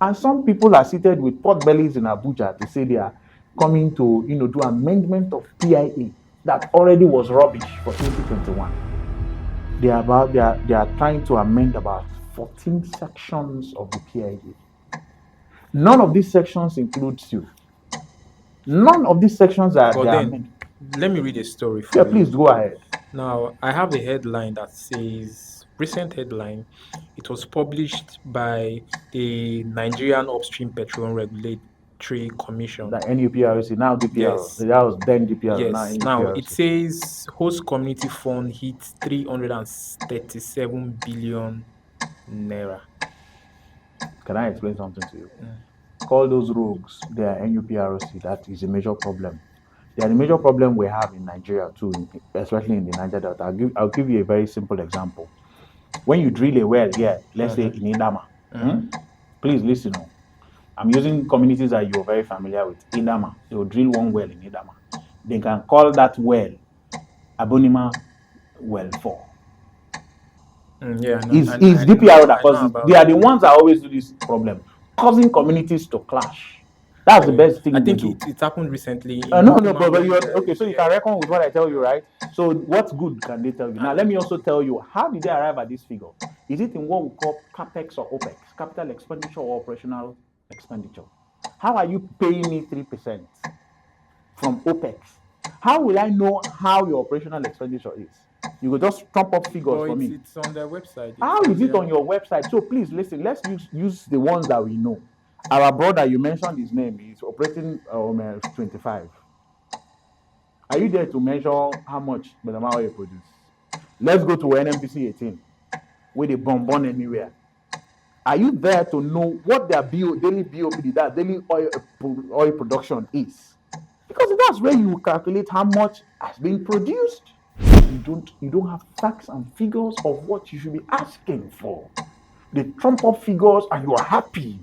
And some people are seated with pot bellies in Abuja to say they are coming to, do amendment of PIA that already was rubbish for 2021. They are trying to amend about 14 sections of the PIA. None of these sections includes you. None of these sections are But they are then, amended. let me read a story Yeah, for you. please go ahead. Now, I have a headline that says, recent headline, it was published by the Nigerian Upstream Petroleum Regulatory Commission. The NUPRC, now DPR. Yes, That was then DPR, now yes. Now, it NUPRC. says host community fund hit 337 billion naira. Can I explain something to you? Call those rogues, they are NUPRC. That is a major problem. They are the major problem we have in Nigeria too, especially in the Niger Delta. I'll give you a very simple example. When you drill a well here, let's say in Idama, please listen. I'm using communities that you're very familiar with. Idama, they will drill one well in Idama. They can call that well Abonima Well 4. Yeah, It's DPR that I know causes. They about are it. the ones that always do this problem, causing communities to clash. That's the Yeah. best thing I they think do. it happened recently in No, no, Bukuma but when you're there okay. So is, you yeah. can reckon with what I tell you, right? So what's good can they tell you? Now, let me also tell you, how did they arrive at this figure? Is it in what we call capex or opex, capital expenditure or operational expenditure? How are you paying me 3% from opex? How will I know how your operational expenditure is? You will just trump up figures But for me. it's on their website. How It is is it there. on your website? So please listen. Let's use the ones that we know. Our brother, you mentioned his name. He's operating 25. Are you there to measure how much Belema oil produce? Let's go to NMPC 18, where they bomb anywhere. Are you there to know what their daily BOPD, that daily oil production is? Because that's where you calculate how much has been produced. You don't have facts and figures of what you should be asking for. They trump up figures and you are happy.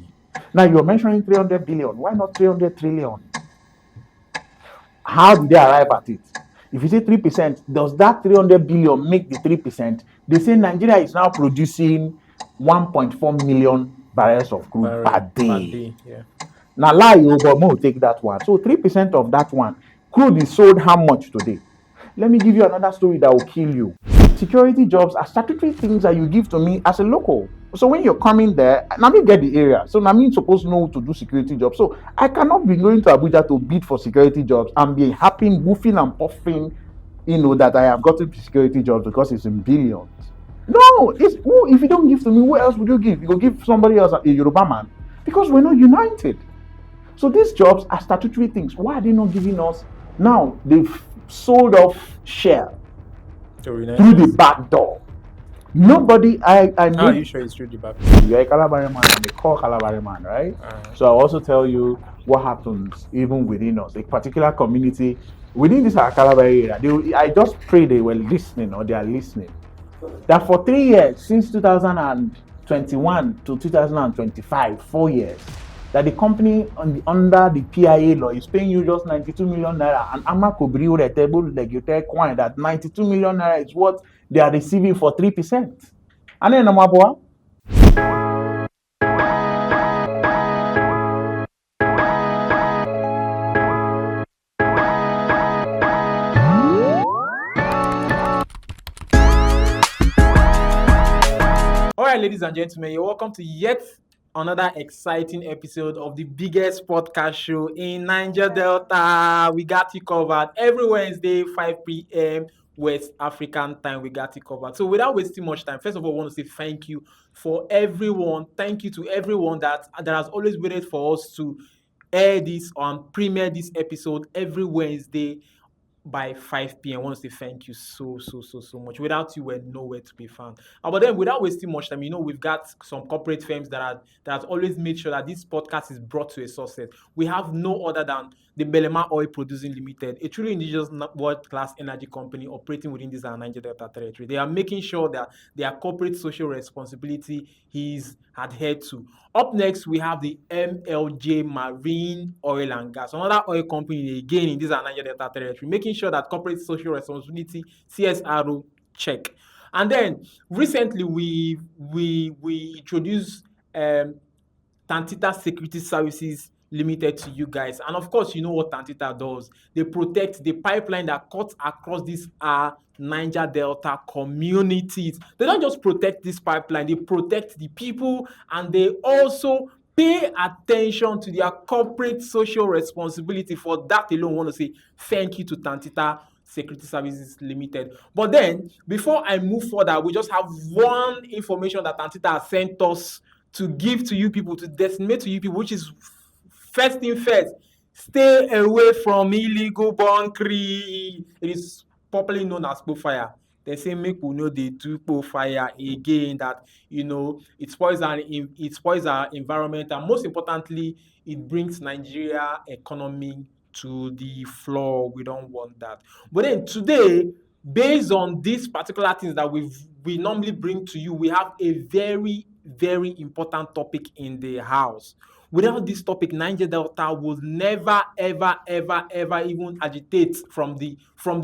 Now you're mentioning 300 billion. Why not 300 trillion? How did they arrive at it? If you say 3%, does that 300 billion make the 3%? They say Nigeria is now producing 1.4 million barrels of crude per Barrel per day. day. Yeah. Now, lie, but we'll take that one. So 3% of that one, crude is sold how much today? Let me give you another story that will kill you. Security jobs are statutory things that you give to me as a local. So when you're coming there, now me get the area. So now me supposed to know to do security jobs. So I cannot be going to Abuja to bid for security jobs and be happy, goofing and puffing, that I have gotten security jobs because it's in billions. No, if you don't give to me, who else would you give? You go give somebody else, a Yoruba man, because we're not united. So these jobs are statutory things. Why are they not giving us? Now they've sold off Shell through the back door. Nobody, I How are you made. sure it's through the back? You're a Calabari man, and they call Calabari man, right? So I'll also tell you what happens even within us, a particular community within this Calabari area. I just pray they were listening or they are listening. That for 3 years, since 2021 to 2025, 4 years, that the company under the PIA law is paying you just 92 million naira. And Amakobri will table like you tell coin that 92 million naira is what they are receiving for 3%. And then Namabwa. All right, ladies and gentlemen, you're welcome to yet another exciting episode of the biggest podcast show in Niger Delta. We got you covered every Wednesday, 5 p.m. West African time. We got you covered. So without wasting much time, first of all, I want to say thank you for everyone. Thank you to everyone that has always waited for us to air this or premiere this episode every Wednesday by 5 p.m. I want to say thank you so much. Without you, we're nowhere to be found. But then, without wasting much time, we've got some corporate firms that has always made sure that this podcast is brought to a success. We have no other than the Belema Oil Producing Limited, a truly indigenous world-class energy company operating within this Niger Delta territory. They are making sure that their corporate social responsibility is adhered to. Up next, we have the MLJ Marine Oil and Gas, another oil company again in this Niger Delta territory, making sure that corporate social responsibility CSRO check. And then recently we introduced Tantita Security Services Limited to you guys. And of course, you know what Tantita does. They protect the pipeline that cuts across these Niger Delta communities. They don't just protect this pipeline, they protect the people, and they also pay attention to their corporate social responsibility. For that alone, I want to say thank you to Tantita Security Services Limited. But then, before I move further, we just have one information that Tantita has sent us to give to you people, to disseminate to you people, which is first thing first, stay away from illegal bunkering. It is popularly known as fire. They say make we know they do fire again, that it spoils our environment, and most importantly, it brings Nigeria economy to the floor. We don't want that. But then today, based on these particular things that we normally bring to you, we have a very, very important topic in the house. Without this topic, Niger Delta will never, ever, ever, ever even agitate from the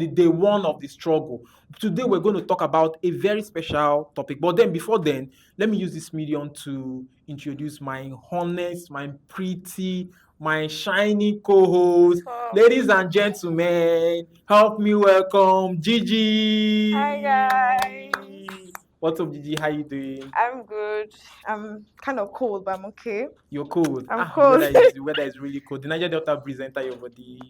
day one of the struggle. Today, we're going to talk about a very special topic. But then, before then, let me use this medium to introduce my honest, my pretty, my shiny co-host. Ladies and gentlemen, help me welcome Gigi. Hi guys. What's up, Gigi? How you doing? I'm good. I'm kind of cold, but I'm okay. You're cold. I'm The cold. weather is really cold. The Niger Delta breeze enter your body.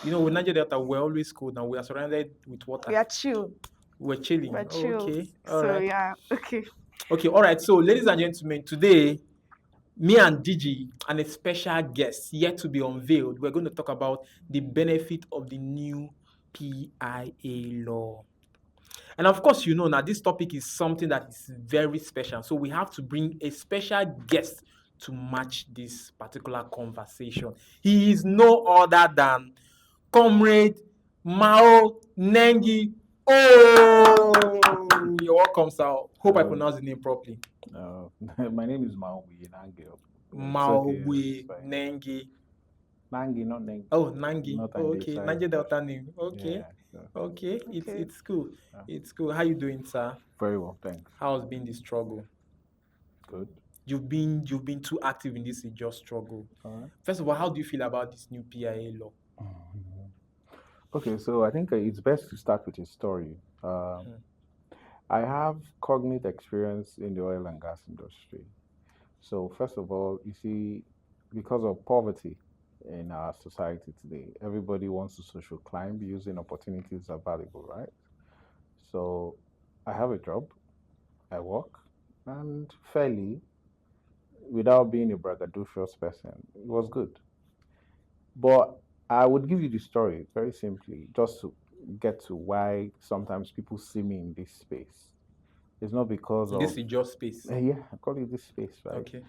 You know, with Niger Delta, we're always cold now. We are surrounded with water. We are chill. We're chilling. We're chill. Okay. All So right. yeah, okay. Okay, all right. So, ladies and gentlemen, today, me and Gigi and a special guest yet to be unveiled, we're going to talk about the benefit of the new PIA law. And of course, you know, now this topic is something that is very special. So we have to bring a special guest to match this particular conversation. He is no other than Comrade Mao Nangi. Oh, you're welcome, sir. Hope I pronounced the name properly. My name is Maui Nangi. Maui Nangi. Nangi, not Nangi. Oh, Nangi. Not Oh, Nangi okay. side. Niger Delta name. Okay. Yeah, so Okay. Okay. It's cool. Yeah. It's cool. How you doing, sir? very well, thanks. How's been the struggle? Good. You've been too active in this just struggle. All right. First of all, how do you feel about this new PIA law? Okay, so I think it's best to start with a story. I have cognate experience in the oil and gas industry. So first of all, you see, because of poverty in our society today, everybody wants to social climb using opportunities available, right? So I have a job, I work, and fairly, without being a braggadocious person, it was good. But I would give you the story very simply, just to get to why sometimes people see me in this space. It's not because This of is your space. yeah, I call it this space, right? Okay.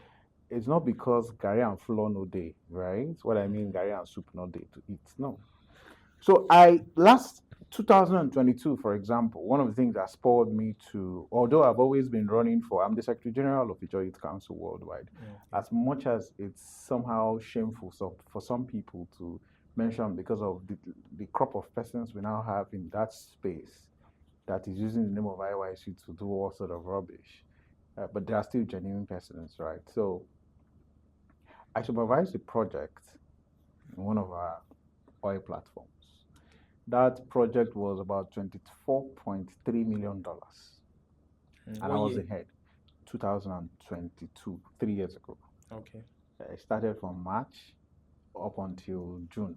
It's not because Gary and flour no day, right? What I mean, Gary and soup no day to eat. No. So I last 2022, for example, one of the things that spurred me to, although I've always been running for, I'm the Secretary General of the Youth Council worldwide. As much as it's somehow shameful for some people to mention because of the crop of persons we now have in that space that is using the name of IYC to do all sort of rubbish. But there are still genuine persons, right? So I supervised a project in one of our oil platforms. That project was about $24.3 million. And I was the head, 2022, 3 years ago. Okay. I started from March up until June.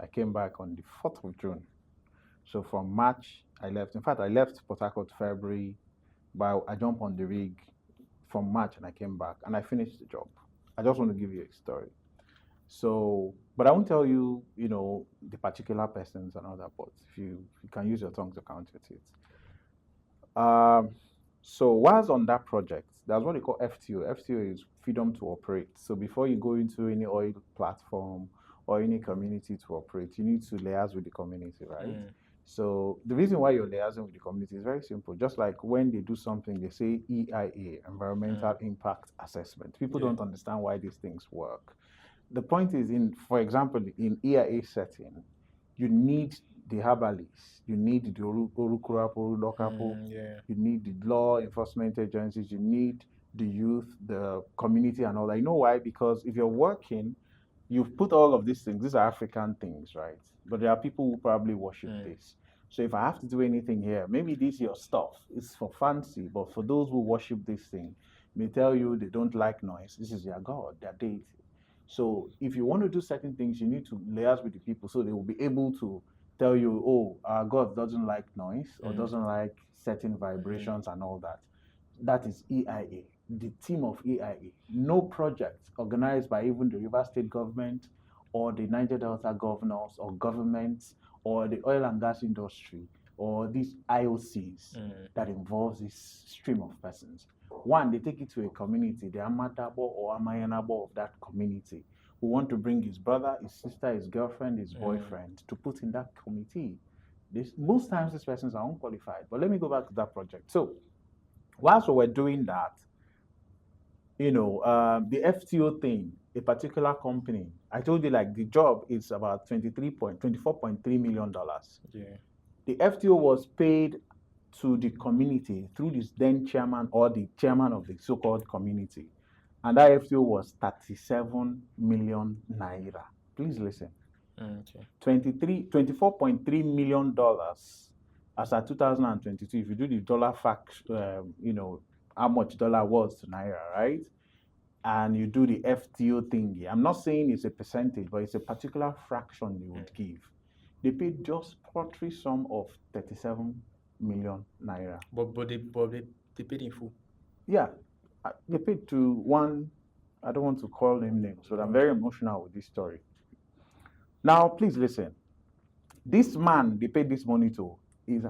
I came back on the 4th of June. So from March, I left. In fact, I left Port Harcourt February, but I jumped on the rig from March and I came back and I finished the job. I just want to give you a story. So, but I won't tell you, the particular persons and all that, but if you can use your tongue to count your teeth. So whilst on that project, there's what they call FTO. FTO is freedom to operate. So before you go into any oil platform or any community to operate, you need to liaise with the community, right? So the reason why you're liaising with the community is very simple. Just like when they do something, they say EIA, Environmental Impact Assessment. People don't understand why these things work. The point is, for example, in EIA setting, you need the herbalists, you need the Orukurapo, Lokapo, you need the law enforcement agencies, you need the youth, the community, and all that. You know why? Because if you're working, you've put all of these things. These are African things, right? But there are people who probably worship this. So if I have to do anything here, maybe this is your stuff. It's for fancy, but for those who worship this thing, may tell you they don't like noise. This is their God, their deity. So if you want to do certain things, you need to liaise with the people so they will be able to tell you, oh, our God doesn't like noise or doesn't like certain vibrations and all that. That is EIA, the team of EIA. No project organized by even the River State government or the Niger Delta governors or governments or the oil and gas industry or these IOCs that involves this stream of persons. One, they take it to a community, the Amatabo or Amayanabo of that community, who want to bring his brother, his sister, his girlfriend, his boyfriend to put in that committee. Most times these persons are unqualified. But let me go back to that project. So whilst we were doing that, the FTO thing, a particular company, I told you like the job is about $24.3 million. Yeah. The FTO was paid to the community through this then chairman or the chairman of the so-called community. And that FTO was 37 million naira. Please listen. Okay. $24.3 million as at 2022. If you do the dollar fact, how much dollar was to naira, right? And you do the FTO thingy. I'm not saying it's a percentage, but it's a particular fraction you would give. They paid just paltry sum of 37 million naira. But they paid in full. Yeah, they paid to one. I don't want to call them names, but I'm very emotional with this story. Now, please listen. This man they paid this money to is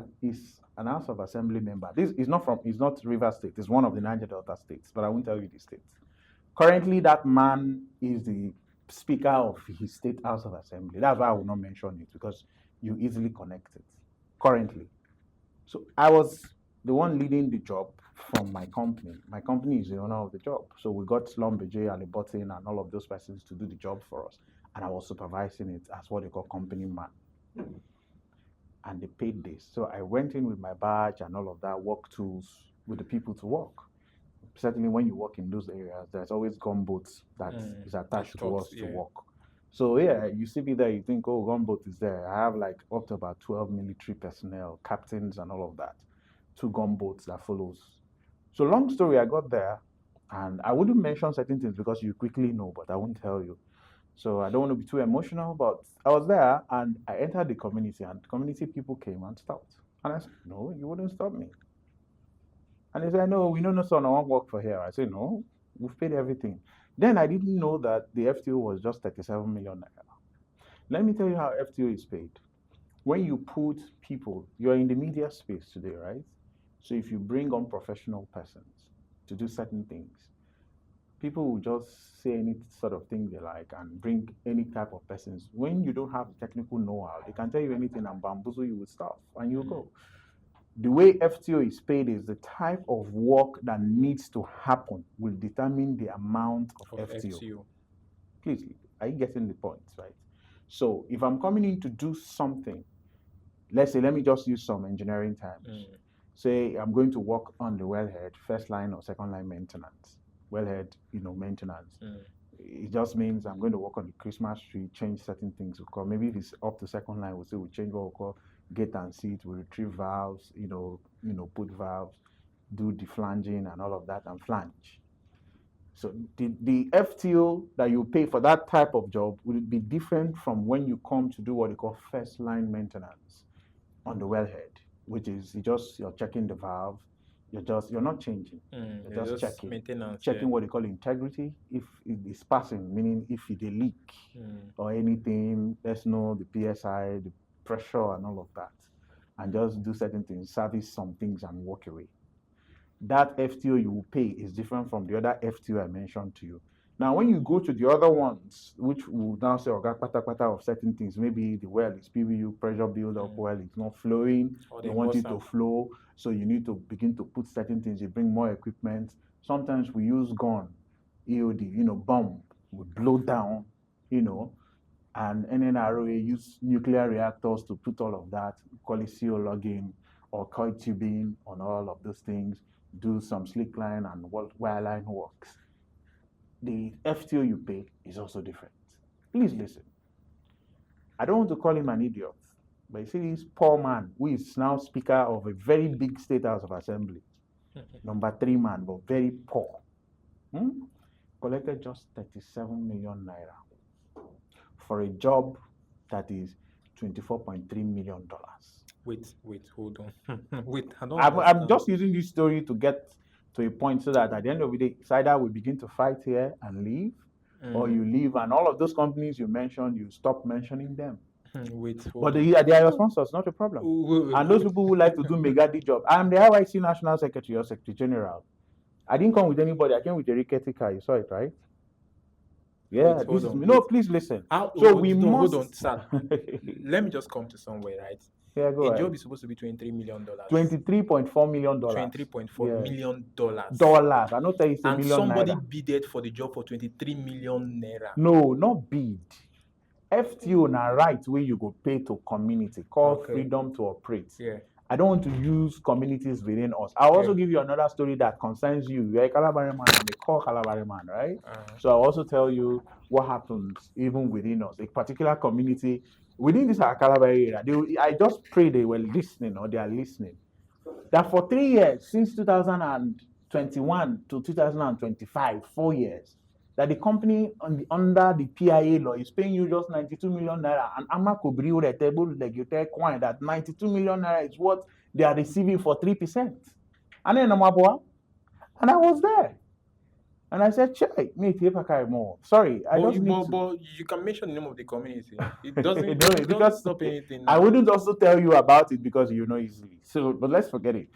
an House of Assembly member. This is not River State. It's one of the Niger Delta states, but I won't tell you the states. Currently, that man is the Speaker of his state House of Assembly. That's why I will not mention it, because you easily connect it. Currently. So I was the one leading the job from my company. My company is the owner of the job. So we got Slumbeje, Alibotin, and all of those persons to do the job for us. And I was supervising it as what they call company man. And they paid this. So I went in with my badge and all of that, work tools with the people to work. Certainly when you work in those areas, there's always gunboats that is attached to us to work. So yeah, you see me there, you think, oh, gunboat is there. I have like up to about 12 military personnel, captains and all of that. 2 gunboats that follows. So long story, I got there, and I wouldn't mention certain things because you quickly know, but I won't tell you. So I don't want to be too emotional, but I was there and I entered the community, and community people came and stopped. And I said, no, you wouldn't stop me. And they said, no, we know no son, I won't work for here. I said, no, we've paid everything. Then I didn't know that the FTO was just 37 million naira. Let me tell you how FTO is paid. When you put people, you're in the media space today, right? So if you bring on professional persons to do certain things, people will just say any sort of thing they like and bring any type of persons. When you don't have the technical know-how, they can tell you anything and bamboozle you with stuff, and you go. The way FTO is paid is the type of work that needs to happen will determine the amount of FTO. Please, are you getting the point, right? So if I'm coming in to do something, let's say, let me just use some engineering terms. Say I'm going to work on the wellhead, first line or second line maintenance. Wellhead, maintenance. It just means I'm going to work on the Christmas tree, change certain things. Because maybe if it's up to second line, we'll say we change what we call gate and seat, we retrieve valves, put valves, do the flanging and all of that, and flange. So the FTO that you pay for that type of job will be different from when you come to do what they call first line maintenance on the wellhead, which is you're checking the valve, you're not changing, you're just checking maintenance, checking what they call integrity. If it is passing, meaning if it a leak or anything, let's know the PSI, the pressure and all of that, and just do certain things, service some things and walk away. That FTO you will pay is different from the other FTO I mentioned to you. Now, when you go to the other ones, which will now say, okay, pata of certain things, maybe the well is PVU, pressure build-up, well, it's not flowing, they want it to flow, so you need to begin to put certain things, you bring more equipment. Sometimes we use gun, EOD, bomb, we blow down, and NNROA use nuclear reactors to put all of that, call it CO logging or coil tubing on all of those things. do some slick line and wireline works, the FTO you pay is also different. Please listen. I don't want to call him an idiot, but you see this poor man who is now speaker of a very big state house of assembly, number 3 man, but very poor, collected just 37 million naira for a job that is $24.3 million. Wait, hold on. Wait, I don't I'm understand. just using this story to get to a point so that at the end of the day, it's either we begin to fight here and leave, or you leave, and all of those companies you mentioned, you stop mentioning them. Wait, hold But on. they are your sponsors, not a problem. And those people who like to do Megadi job. I'm the IYC National Secretary or Secretary General. I didn't come with anybody. I came with a rickety car. You saw it, right? Yeah, Wait, this hold is on, no. wait. Please listen. So So we hold must. on, sir. Let me just come to somewhere, right? Yeah, go A ahead. job is supposed to be $23 million. $23.4 million. $23.4 million. Dollars. I not tell you it's a And million somebody naira. bidded for the job for 23 million naira. No, not bid. FTO na right where you go pay to community called Okay. freedom to operate. Yeah. I don't want to use communities within us. I'll also Yeah. give you another story that concerns you. You're a Calabari man, I'm a core Calabari man, right? Uh-huh. So I'll also tell you what happens even within us. A particular community within this Calabari area. I just pray they were listening or they are listening. That for 3 years, since 2021 to 2025, 4 years, that the company under the PIA law is paying you just 92 million naira, and Amakobri or a table like you take coin that 92 million naira is what they are receiving for 3%. And then and I was there. And I said, Chai, me more. Sorry, I just need to. But you can mention the name of the community. It doesn't, No, it doesn't because stop anything. I now. wouldn't also tell you about it because you know easily. So, but let's forget it.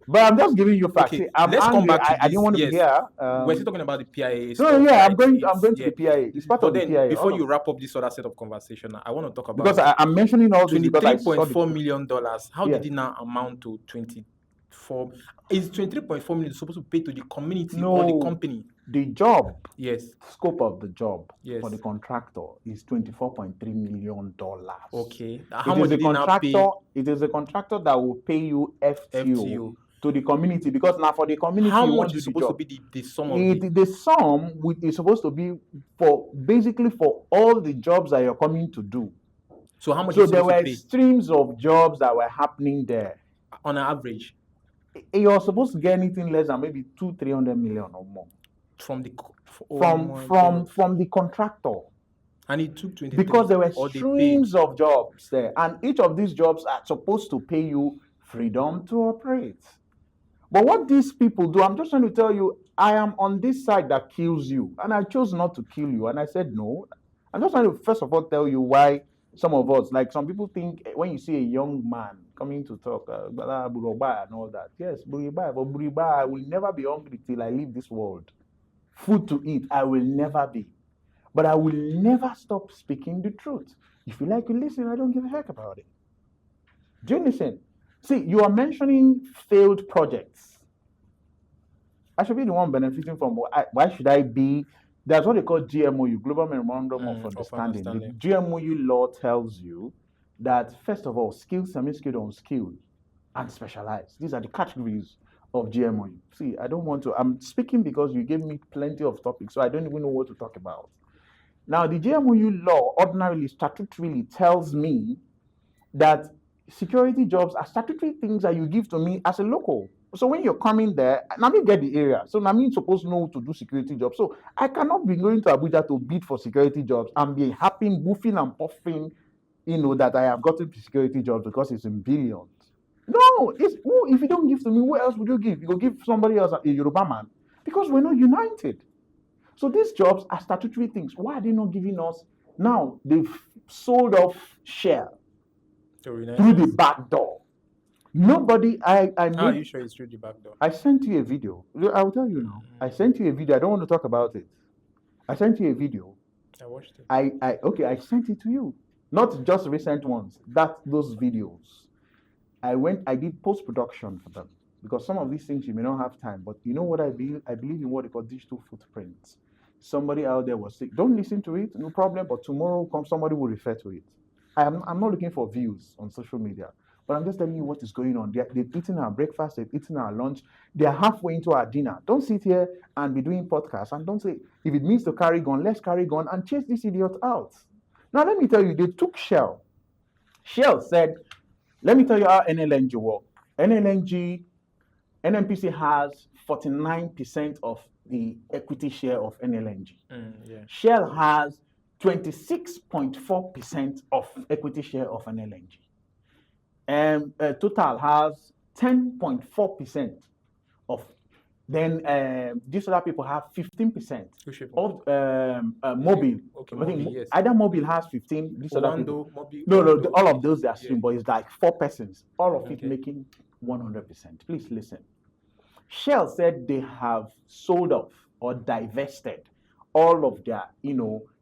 But I'm just giving you facts. Okay, See, I'm let's come angry. back to I didn't this. want to Yes. be here. We're still talking about the PIA No, stuff. yeah, right? I'm going It's- to yeah. the PIA. It's part But of the then, PIA. before you wrap up this other set of conversation, I want to talk about because I'm mentioning all this because I saw $23.4 the million. How Yeah. did it now amount to 24? Is 23.4 million supposed to pay to the community or the No. company? The job, Yes. scope of the job Yes. for the contractor is $24.3 million. Okay. How much did he now pay? It is a contractor that will pay you FTO to the community because now for the community How you much want is to do the supposed to job. be the sum of the? The sum is supposed to be for basically for all the jobs that you're coming to do. So how much So is there supposed were to pay streams of jobs that were happening there. on an average You're supposed to get anything less than maybe 200-300 million or more from the from the contractor. And it took 23 Because there were or they paid. streams of jobs there, and each of these jobs are supposed to pay you freedom to operate. But what these people do, I'm just trying to tell you, I am on this side that kills you, and I chose not to kill you. And I said no. I'm just trying to first of all tell you why some of us, like some people think when you see a young man coming to talk, Buroba and all that. Yes, Buriba, but Buriba, I will never be hungry till I leave this world. Food to eat, I will never be. But I will never stop speaking the truth. If you like to listen, I don't give a heck about it. Do you listen? See, you are mentioning failed projects. I should be the one benefiting from why should I be? That's what they call GMOU, Global Memorandum of Understanding. The GMOU law tells you that, first of all, skilled, semi-skilled, unskilled, and specialized. These are the categories of GMOU. See, I don't want to, I'm speaking because you gave me plenty of topics, so I don't even know what to talk about. Now, the GMOU law ordinarily, statutorily tells me that security jobs are statutory things that you give to me as a local. So when you're coming there, now me get the area. So now me supposed to know to do security jobs. So I cannot be going to Abuja to bid for security jobs and be happy, boofing and puffing, that I have gotten security jobs because it's in billions. No, if you don't give to me, who else would you give? You go give somebody else, a Yoruba man, because we're not united. So these jobs are statutory things. Why are they not giving us? Now they've sold off share through the back door. Nobody, How are you sure it's through the back door? I sent you a video. I'll tell you now. I sent you a video. I don't want to talk about it. I sent you a video. I watched it. I sent it to you. Not just recent ones. Those videos. I did post-production for them. Because some of these things you may not have time. But you know what I believe? I believe in what they call digital footprints. Somebody out there was sick. Don't listen to it, no problem. But tomorrow somebody will refer to it. I'm not looking for views on social media. But I'm just telling you what is going on. They've eaten our breakfast, they've eaten our lunch, they're halfway into our dinner. Don't sit here and be doing podcasts and don't say, if it means to carry gun, let's carry gun and chase this idiot out. Now, let me tell you, they took Shell. Shell said, let me tell you how NLNG works. NNPC has 49% of the equity share of NLNG. Yeah. Shell has 26.4% of equity share of NLNG. Total has 10.4% of. Then these other people have 15% of Mobile. Okay, I think Mobile, yes. either Mobile has 15. These other people. Mobile, No, Wando. all of those they are stream, Yeah. but it's like 4 persons, all of it Okay. making 100%. Please listen. Shell said they have sold off or divested all of their,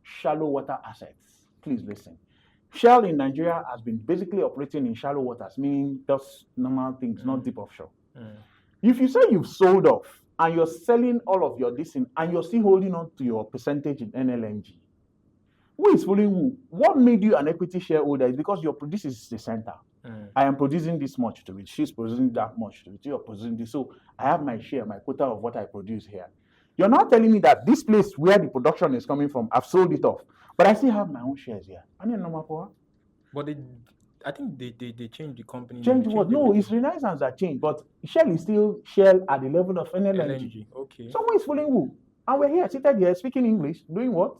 shallow water assets. Please listen. Shell in Nigeria has been basically operating in shallow waters, meaning just normal things, not deep offshore. If you say you've sold off and you're selling all of your this and you're still holding on to your percentage in NLNG, who is fooling who? What made you an equity shareholder is because this is the center. I am producing this much to it. She's producing that much to it. You're producing this. So I have my share, my quota of what I produce here. You're not telling me that this place where the production is coming from, I've sold it off, but I still have my own shares here. I mean, normal for. But I think they changed the company. Change what? No, it's Renaissance that changed, but Shell is still Shell at the level of NLNG. Okay. Someone is fooling who? And we're here, seated here, speaking English, doing what?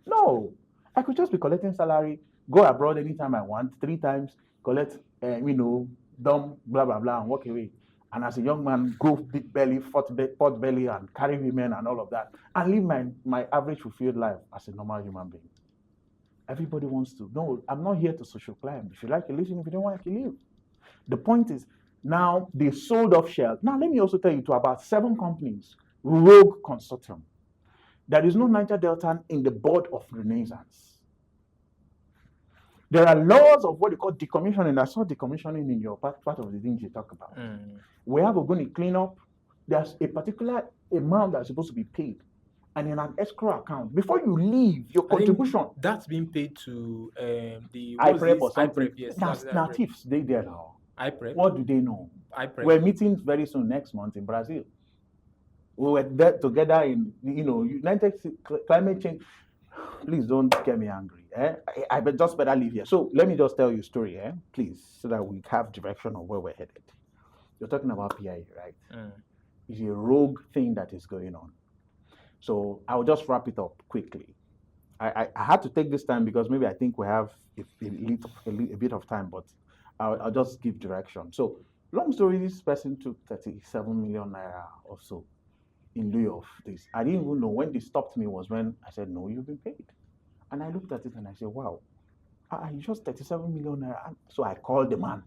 No. I could just be collecting salary, go abroad anytime I want, 3 times, collect, dumb, blah, blah, blah, and walk away. And as a young man, grow big belly, pot belly, and carry women and all of that, and live my average fulfilled life as a normal human being. Everybody wants to. No, I'm not here to social climb. If you like, you listen. If you don't like, you leave. The point is, now they sold off Shell. Now, let me also tell you to about 7 companies, rogue consortium. There is no Niger Delta in the board of Renaissance. There are laws of what they call decommissioning. I saw decommissioning in your part of the things you talk about. We have going to clean up. There's a particular amount that's supposed to be paid, and in an escrow account before you leave, your contribution. That's being paid to the IPREP or something. IPREP, yes. Now, thieves, they there now. IPREP. What do they know? IPREP. We're meeting very soon next month in Brazil. We were there together in, United Climate Change. Please don't get me angry. I just better leave here. So let me just tell you a story, please, so that we have direction of where we're headed. You're talking about PIA, right? It's a rogue thing that is going on. So I'll just wrap it up quickly. I had to take this time because maybe I think we have a bit of time, but I'll just give direction. So long story, this person took 37 million naira or so in lieu of this. I didn't even know. When they stopped me was when I said, no, you've been paid. And I looked at it and I said, wow, you just 37 million naira. So I called the man.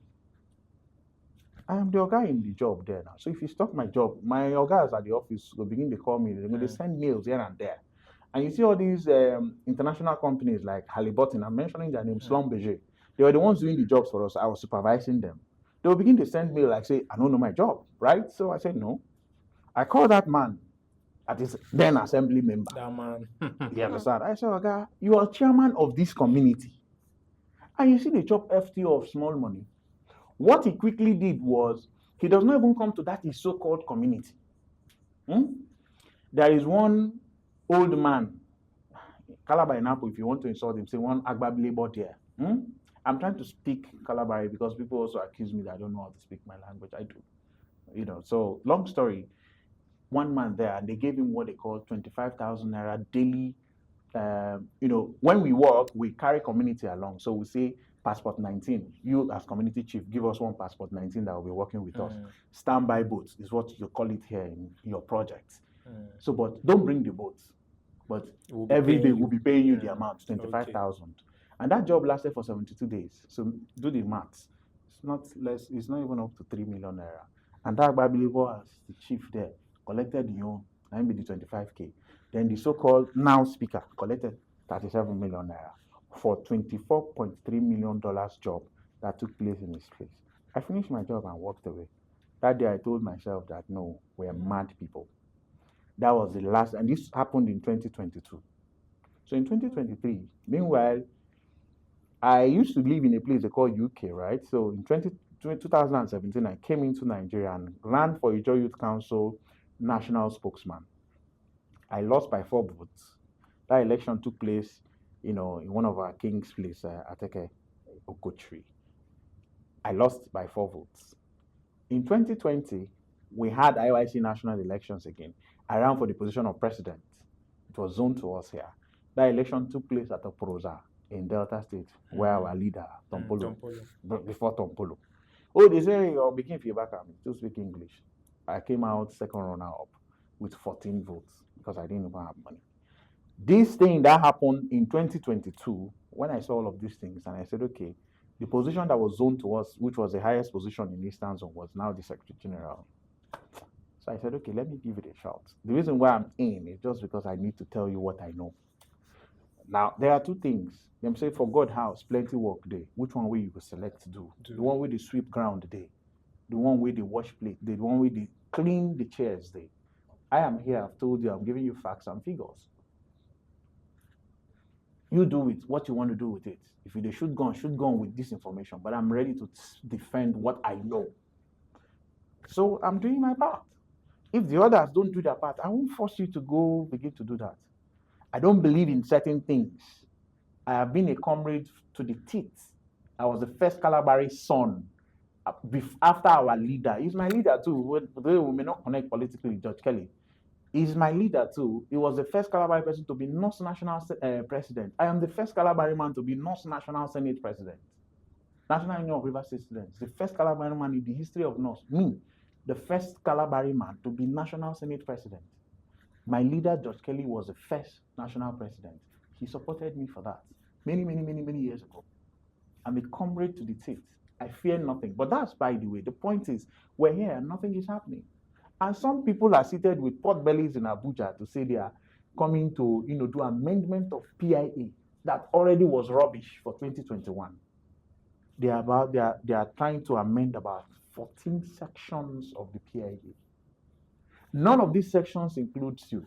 I am the Oga in the job there now. So if you stop my job, my Ogas at the office will begin to call me. They're going to send mails here and there. And you see all these international companies like Halliburton, I'm mentioning their name, Schlumberger. They were the ones doing the jobs for us. I was supervising them. They will begin to send mail like, say, I don't know my job, right? So I said, no. I called that man at his then assembly member. That man. You understand? I said, Oga, you are chairman of this community. And you see the chop FTO of small money. What he quickly did was, he does not even come to that his so-called community. There is one old man, Calabar in Apple, if you want to insult him, say one Agbabi labor there. I'm trying to speak Calabar because people also accuse me that I don't know how to speak my language. I do. So long story, one man there, and they gave him what they call 25,000 naira daily. When we work, we carry community along. So we say, passport 19, you as community chief, give us one passport 19 that will be working with us. Standby boats is what you call it here in your projects. So, but don't bring the boats. But every day we'll be paying you the amount, 25,000. Okay. And that job lasted for 72 days. So do the maths. It's not less, it's not even up to 3 million naira. And that Bible as the chief there collected the own, and be the 25K. Then the so-called now speaker collected 37 million naira for $24.3 million job that took place in his place. I finished my job and walked away. That day I told myself that no, we're mad people. That was the last, and this happened in 2022. So in 2023, meanwhile, I used to live in a place they call UK, right? So in 2017, I came into Nigeria and ran for Ijaw Youth Council national spokesman. I lost by 4 votes. That election took place, in one of our king's place, Ateke Okochri. I lost by 4 votes. In 2020, we had IYC national elections again. I ran for the position of president. It was zoned to us here. That election took place at Oproza in Delta State, where our leader, Tompolo, before Tompolo. Oh, they say you're making feedback at me, still speak English. I came out second runner up with 14 votes because I didn't even have money. This thing that happened in 2022, when I saw all of these things, and I said, okay, the position that was zoned to us, which was the highest position in Eastern Zone, was now the Secretary General. So I said, okay, let me give it a shot. The reason why I'm in is just because I need to tell you what I know. Now, there are two things. Them say for God house, plenty work day. Which one will you select to do? The one with the sweep ground day, the one with the wash plate, the one with the clean the chairs day. I am here, I've told you, I'm giving you facts and figures. You do it, what you want to do with it. If you should go on with this information, but I'm ready to defend what I know. So I'm doing my part. If the others don't do their part, I won't force you to go begin to do that. I don't believe in certain things. I have been a comrade to the teeth. I was the first Calabari son after our leader. He's my leader too. We may not connect politically, George Kelly. He's my leader too. He was the first Calabari person to be North National President. I am the first Calabari man to be North National Senate President. National Union of River State Students. The first Calabari man in the history of North. Me, the first Calabari man to be National Senate President. My leader, George Kelly, was the first national president. He supported me for that many years ago. I'm a comrade to the teeth. I fear nothing. But that's by the way. The point is, we're here and nothing is happening. And some people are seated with pot bellies in Abuja to say they are coming to, do amendment of PIA that already was rubbish for 2021. They are trying to amend about 14 sections of the PIA. None of these sections includes you.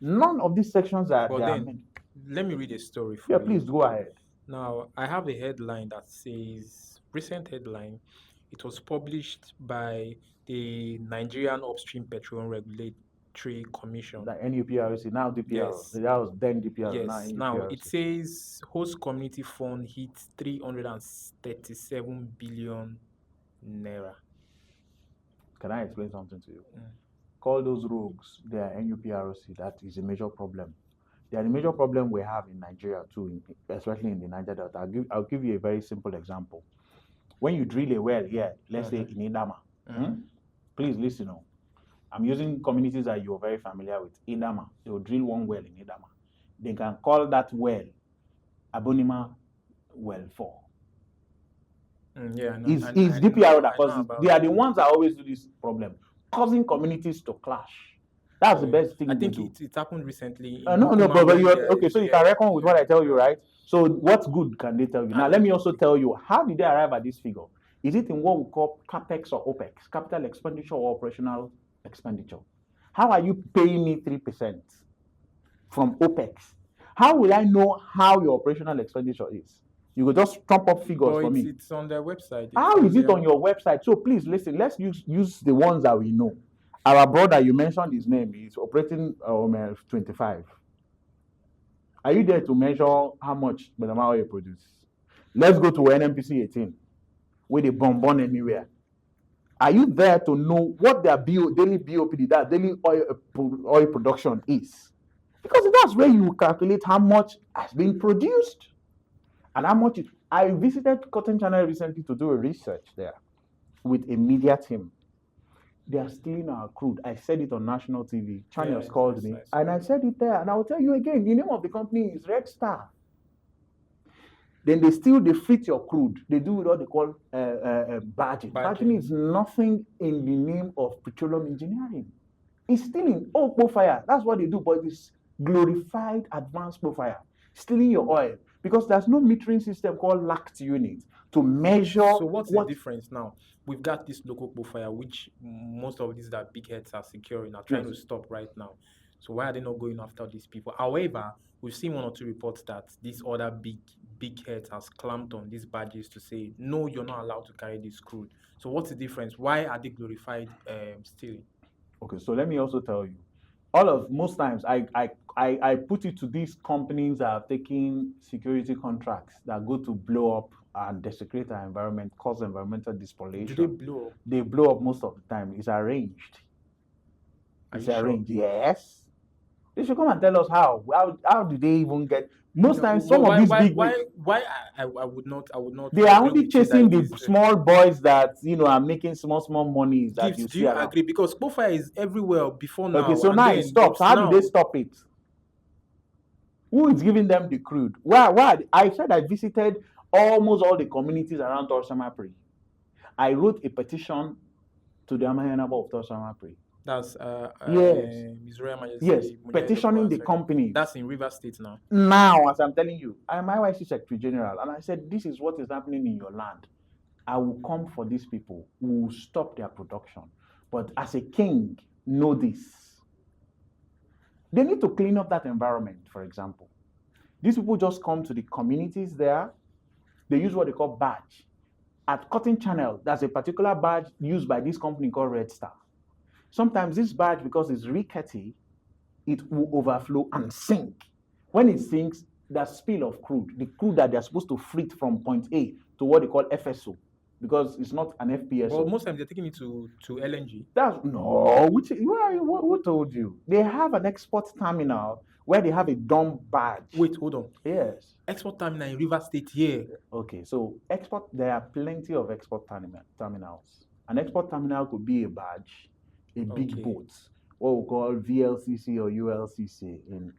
None of these sections are. But then, let me read a story for you. you. Yeah, please go ahead. Now, I have a headline that says, recent headline, it was published by the Nigerian Upstream Petroleum Regulatory Commission. The NUPRC, now DPR. Yes. That was then DPR. Yes. Now it says host community fund hit 337 billion naira. Can I explain something to you? Call those rogues, they are NUPRC. That is a major problem. They are the major problem we have in Nigeria too, especially in the Niger Delta. I'll give you a very simple example. When you drill a well here, let's say in Idama, please listen. I'm using communities that you're very familiar with. Idama, they will drill one well in Idama. They can call that well Abonima Well 4. It's DPR that causes. They are the ones that always do this problem, causing communities to clash. That's the best thing. I think it happened recently. No, but you're okay. So you can reckon with what I tell you, right? So what good can they tell you? Now let me also tell you, how did they arrive at this figure? Is it in what we call capex or opex, capital expenditure or operational expenditure? How are you paying me 3% from opex? How will I know how your operational expenditure is? You will just trump up figures for me. It's on their website. How is it on your website? So please listen. Let's use the ones that we know. Our brother, you mentioned his name, is operating 25. Are you there to measure how much Benama oil produce? Let's go to NMPC 18, where they bonbon anywhere. Are you there to know what their daily BOPD, that daily oil production is? Because that's where you calculate how much has been produced and how much. I visited Cotton Channel recently to do a research there with a media team. They are stealing our crude. I said it on national TV. Channels called me, and I said it there. And I will tell you again, the name of the company is Red Star. Then they fleet your crude. They do what they call badging. Badging is nothing in the name of petroleum engineering. It's stealing profile. That's what they do, but it's glorified advanced profile. Stealing your oil. Because there's no metering system called LACT unit to measure. So what's the difference now? We've got this local profile, which most of these that big heads are securing, are trying to stop right now. So why are they not going after these people? However, we've seen one or two reports that these other big big heads has clamped on these badges to say, no, you're not allowed to carry this crude. So what's the difference? Why are they glorified stealing? Okay, so let me also tell you, most times I put it to these companies that are taking security contracts that go to blow up and desecrate our environment, cause environmental Do they depopulation. blow up? They blow up most of the time. It's arranged. Are It's you sure? arranged. Yes. They should come and tell us how. How do they even get? Most No, times, some of these big why I would not they are agree only with you that chasing it the is small boys that are making small monies that gifts. you Do see you around. agree? Because Kpofire is everywhere before now. Okay, so and now then, it stops. but How now, do they stop it? Who is giving them the crude? Why? I said I visited almost all the communities around Torsamapri. I wrote a petition to the Amayanaba of Torsamapri. That's Yes. His Royal Majesty Yes, Mujahid petitioning the Okuba. companies. That's in River State now. Now, as I'm telling you, I am IYC Secretary General, and I said, this is what is happening in your land. I will come for these people. We will stop their production. But as a king, know this. They need to clean up that environment, for example. These people just come to the communities there. They use what they call badge. At Cotton Channel, there's a particular badge used by this company called Red Star. Sometimes this badge, because it's rickety, it will overflow and sink. When it sinks, the spill of crude, the crude that they're supposed to freight from point A to what they call FSO, because it's not an FPSO. Well, most times they're taking it to LNG. That's no, who told you? They have an export terminal where they have a dump badge. Wait, hold on. Yes. Export terminal in River State here. Okay, so there are plenty of export terminals. An export terminal could be a badge, a big Okay. boat, what we call VLCC or ULCC in,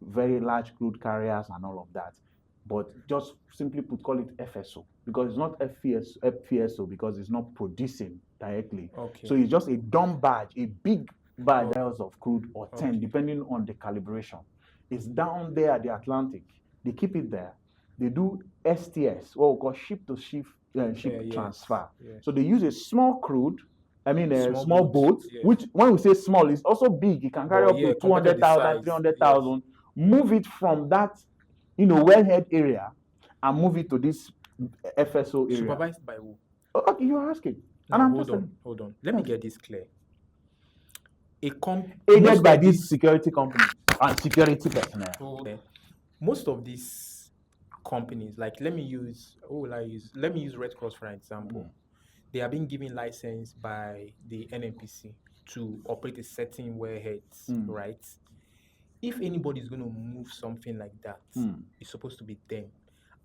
very large crude carriers and all of that. But just simply call it FSO, because it's not FPSO because it's not producing directly. Okay. So it's just a dump badge, a big badge of crude or 10, Okay. depending on the calibration. It's down there at the Atlantic. They keep it there. They do STS, what we call ship-to-ship Yes. transfer. Yes. So they use a small crude, small boat, yes. which when we say small, is also big. It can carry But up yeah, to compared to the 200,000, size, 300,000. Move it from that, wellhead area and move it to this FSO area. Supervised by who? Okay, you're asking. No, And I'm hold just on, hold on. Let me get this clear. aided by these security companies and security personnel. Most of these companies, like let me use Red Cross for example. They are being given license by the NNPC to operate a certain wellheads, right? If anybody is going to move something like that, it's supposed to be them,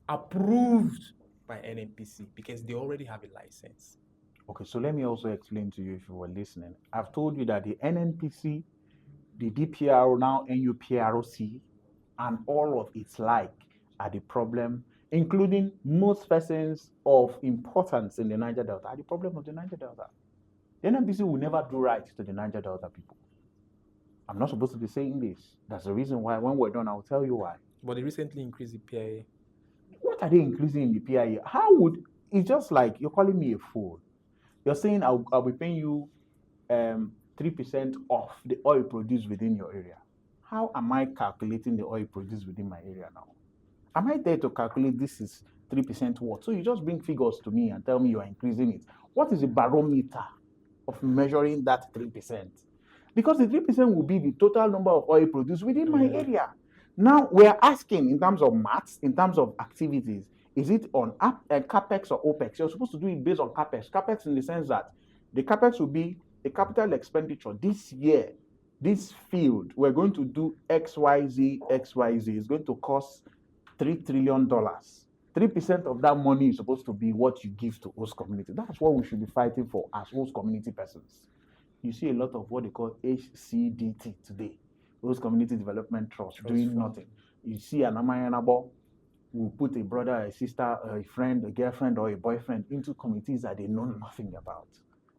approved by NNPC, because they already have a license. Okay, so let me also explain to you if you were listening. I've told you that the NNPC, the DPRO, now NUPROC, and all of its like are the problem, including most persons of importance in the Niger Delta, are the problem of the Niger Delta. The NNPC will never do right to the Niger Delta people. I'm not supposed to be saying this. That's the reason why when we're done, I'll tell you why. But they recently increased the PIA. What are they increasing in the PIA? It's just like you're calling me a fool. You're saying I'll be paying you 3% off the oil produced within your area. How am I calculating the oil produced within my area now? Am I there to calculate this is 3% what? So you just bring figures to me and tell me you are increasing it. What is the barometer of measuring that 3%? Because the 3% will be the total number of oil produced within my area. Now we're asking in terms of maths, in terms of activities, is it on CAPEX or OPEX? You're supposed to do it based on CAPEX. CAPEX in the sense that the CAPEX will be a capital expenditure. This year, this field, we're going to do XYZ. It's going to cost $3 trillion. 3% of that money is supposed to be what you give to host community. That's what we should be fighting for as host community persons. You see a lot of what they call HCDT today, host community development trust, doing nothing. You see an Amayanabo will put a brother, a sister, a friend, a girlfriend, or a boyfriend into committees that they know nothing about.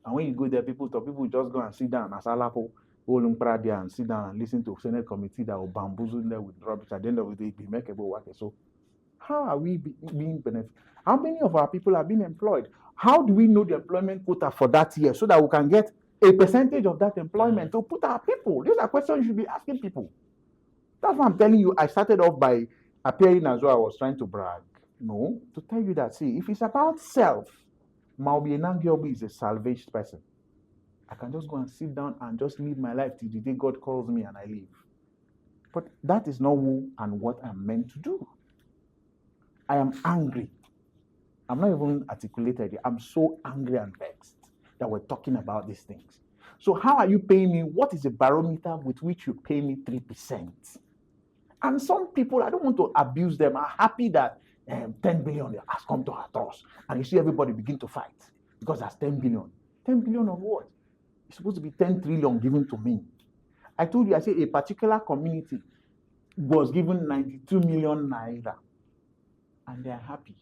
And when you go there, people just go and sit down as Alapo, and sit down and listen to Senate committee that will bamboozle them with rubbish. At the end of the day, be makeable work. So how are we being benefited? How many of our people are being employed? How do we know the employment quota for that year so that we can get a percentage of that employment to put our people? These are questions you should be asking people. That's why I'm telling you, I started off by appearing as though I was trying to brag. No, to tell you that, see, if it's about self, Maobi Nangi is a salvaged person. I can just go and sit down and just live my life till the day God calls me and I leave. But that is not who and what I'm meant to do. I am angry. I'm not even articulated. I'm so angry and vexed that we're talking about these things. So how are you paying me? What is the barometer with which you pay me 3%? And some people, I don't want to abuse them, are happy that 10 billion has come to our trust. And you see everybody begin to fight because that's 10 billion. 10 billion of what? It's supposed to be 10 trillion given to me. I told you, I said a particular community was given 92 million naira. And they are happy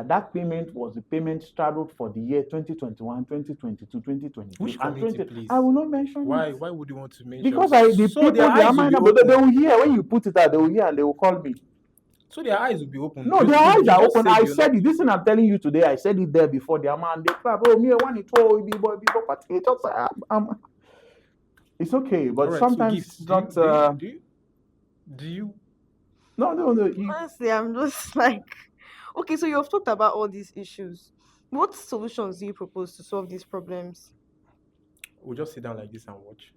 that payment was the payment straddled for the year 2021, 2022, 2023. Which community, please? I will not mention Why? it. Why would you want to mention? Because the so people, their they eyes are will minor, be but they open. will hear when you put it out, they will hear and they will call me. So their eyes will be open. No, You- their you- eyes you are just open. said I you're said not- it. This thing I'm telling you today, I said it there before. Their man, they clap. Oh, me, I want it. Oh, it's okay, but Alright, so sometimes Gift, it's not. do you? No. Honestly, I'm just like, okay, so you've talked about all these issues. What solutions do you propose to solve these problems? We'll just sit down like this and watch.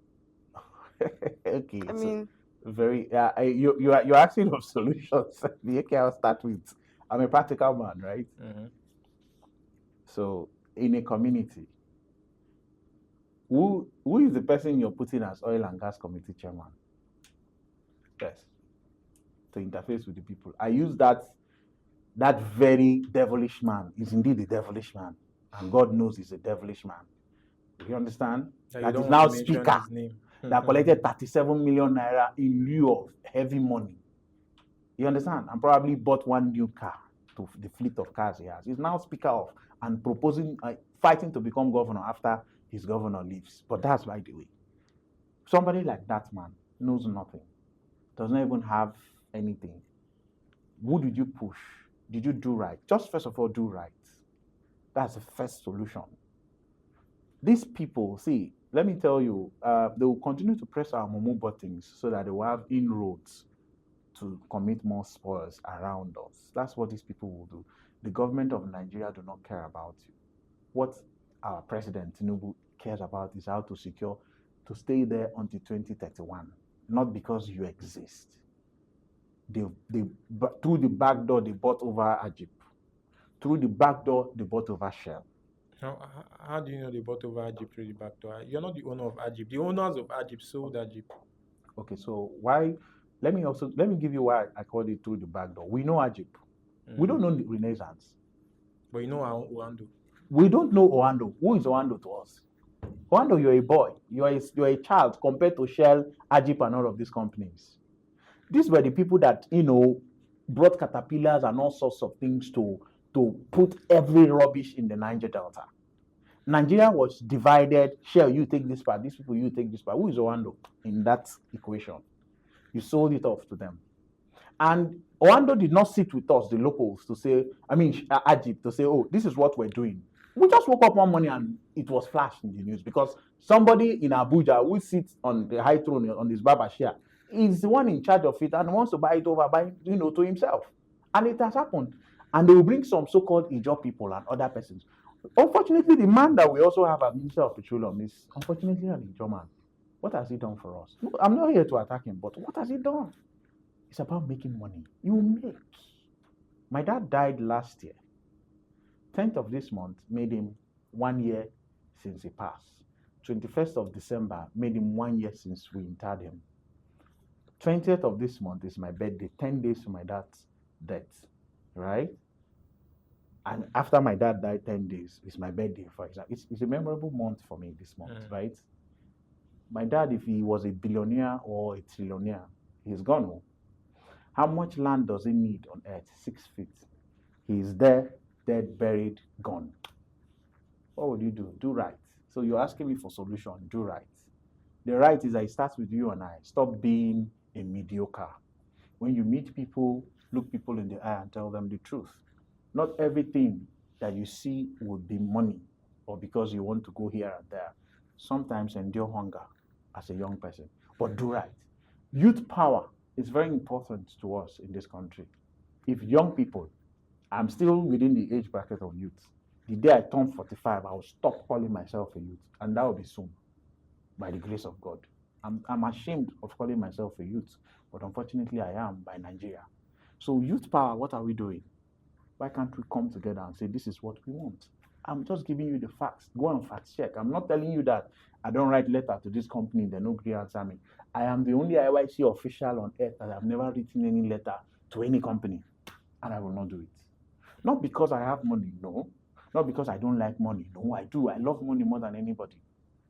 Okay. I so mean, very. You're asking of solutions. Okay, I'll start with. I'm a practical man, right? Mm-hmm. So in a community, who is the person you're putting as oil and gas committee chairman? Yes. To interface with the people. I use that very devilish man is indeed a devilish man, and God knows he's a devilish man. You understand? That you That don't is want now to mention speaker his name. that collected 37 million naira in lieu of heavy money. You understand? And probably bought one new car to the fleet of cars he has. He's now speaker of and proposing, fighting to become governor after his governor leaves. But that's by the way. Somebody like that man knows nothing, does not even have anything. Who did you push? Did you do right? Just first of all, do right. That's the first solution. These people, see, let me tell you, they will continue to press our mumu buttons so that they will have inroads to commit more spoils around us. That's what these people will do. The government of Nigeria do not care about you. What our president Tinubu cares about is how to secure to stay there until 2031, not because you exist. Through the back door they bought over Ajip. Through the back door they bought over Shell. How do you know they bought over Ajip through the back door? You're not the owner of Ajip. The owners of Ajip sold Ajip. Okay, so why? Let me give you why I called it through the back door. We know Ajip. We don't know the Renaissance. But you know Oando. We don't know Oando. Who is Oando to us? Oando, you're a boy. You're a child compared to Shell, Ajip, and all of these companies. These were the people that brought caterpillars and all sorts of things to put every rubbish in the Niger Delta. Nigeria was divided. Shell, you take this part. These people, you take this part. Who is Oando in that equation? You sold it off to them. And Oando did not sit with us, the locals, to say, Ajip, to say, oh, this is what we're doing. We just woke up one morning and it was flashed in the news because somebody in Abuja who sits on the high throne on this Babashia is the one in charge of it and wants to buy it over to himself. And it has happened. And they will bring some so-called Ijaw people and other persons. Unfortunately, the man that we also have as Minister of Petroleum is unfortunately an Ijaw man. What has he done for us? No, I'm not here to attack him, but what has he done? It's about making money. You make. My dad died last year. 10th of this month made him 1 year since he passed. 21st of December made him 1 year since we interred him. 20th of this month is my birthday, 10 days to my dad's death, right? And after my dad died 10 days, it's my birthday, for example. It's a memorable month for me this month, right? My dad, if he was a billionaire or a trillionaire, he's gone. How much land does he need on earth? 6 feet. He's there, dead, buried, gone. What would you do? Do right. So you're asking me for solution. Do right. The right is that it starts with you and I. Stop being a mediocre. When you meet people, look people in the eye and tell them the truth. Not everything that you see would be money or because you want to go here and there. Sometimes endure hunger as a young person, but do right. Youth power It's very important to us in this country. If young people, I'm still within the age bracket of youth. The day I turn 45, I will stop calling myself a youth, and that will be soon, by the grace of God. I'm ashamed of calling myself a youth, but unfortunately I am by Nigeria. So youth power, what are we doing? Why can't we come together and say this is what we want? I'm just giving you the facts. Go and fact check. I'm not telling you that I don't write letter to this company, they no agree answer me. I am the only IYC official on earth that have never written any letter to any company, and I will not do it. Not because I have money, no. Not because I don't like money. No, I do. I love money more than anybody.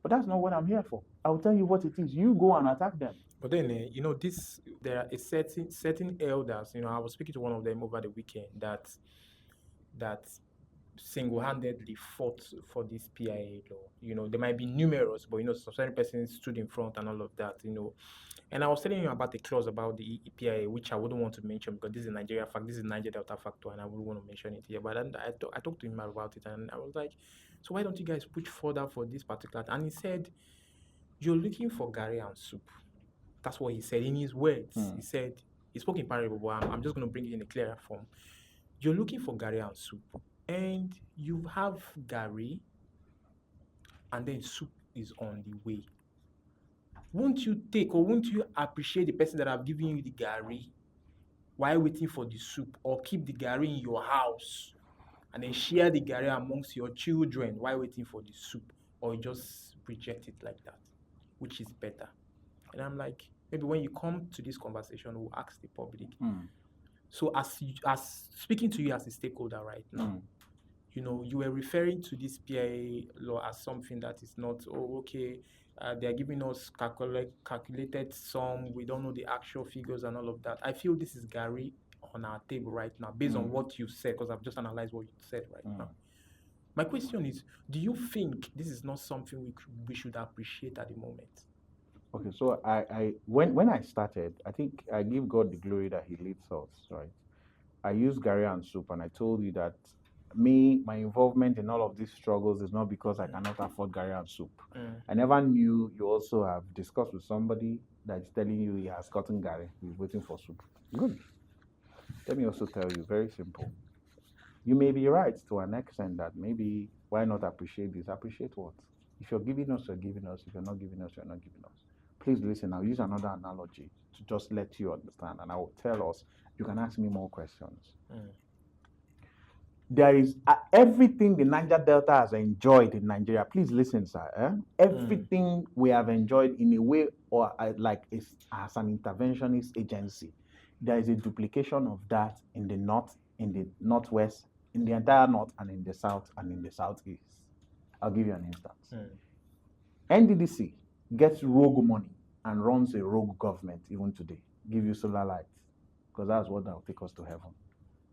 But that's not what I'm here for. I'll tell you what it is. You go and attack them. But then, there are a certain elders. I was speaking to one of them over the weekend that single-handedly fought for this PIA law. There might be numerous, but some certain persons stood in front and all of that. And I was telling you about the clause about the PIA, which I wouldn't want to mention because this is a Nigeria fact, this is a Niger Delta factor, and I wouldn't want to mention it here. But then I talked to him about it, and I was like, so why don't you guys push further for this particular? And he said, you're looking for Gary and soup. That's what he said in his words. He said, he spoke in parable, but I'm just going to bring it in a clearer form. You're looking for Gary and soup, and you have Gary, and then soup is on the way. Won't you take or won't you appreciate the person that have given you the Gary while waiting for the soup, or keep the Gary in your house and then share the Gary amongst your children while waiting for the soup, or you just reject it like that? Which is better? And I'm like, maybe when you come to this conversation, we'll ask the public. So as speaking to you as a stakeholder right now, you were referring to this PIA law as something that is not, they're giving us calculated sum. We don't know the actual figures and all of that. I feel this is Gary on our table right now, based on what you said, because I've just analyzed what you said right now. My question is, do you think this is not something we should appreciate at the moment? Okay, so when I started, I think I give God the glory that He leads us, right? I used Gary and soup, and I told you that my involvement in all of these struggles is not because I cannot afford Gary and soup. I never knew you also have discussed with somebody that is telling you he has gotten Gary, he's waiting for soup. Good. Let me also tell you, very simple. You may be right to an extent that maybe why not appreciate this? Appreciate what? If you're giving us, you're giving us. If you're not giving us, you're not giving us. Please listen. I'll use another analogy to just let you understand, and I will tell us. You can ask me more questions. There is everything the Niger Delta has enjoyed in Nigeria. Please listen, sir. Everything we have enjoyed in a way or as an interventionist agency. There is a duplication of that in the north, in the northwest, in the entire north, and in the south, and in the southeast. I'll give you an instance. NDDC gets rogue money and runs a rogue government even today. Give you solar lights, because that's what will take us to heaven,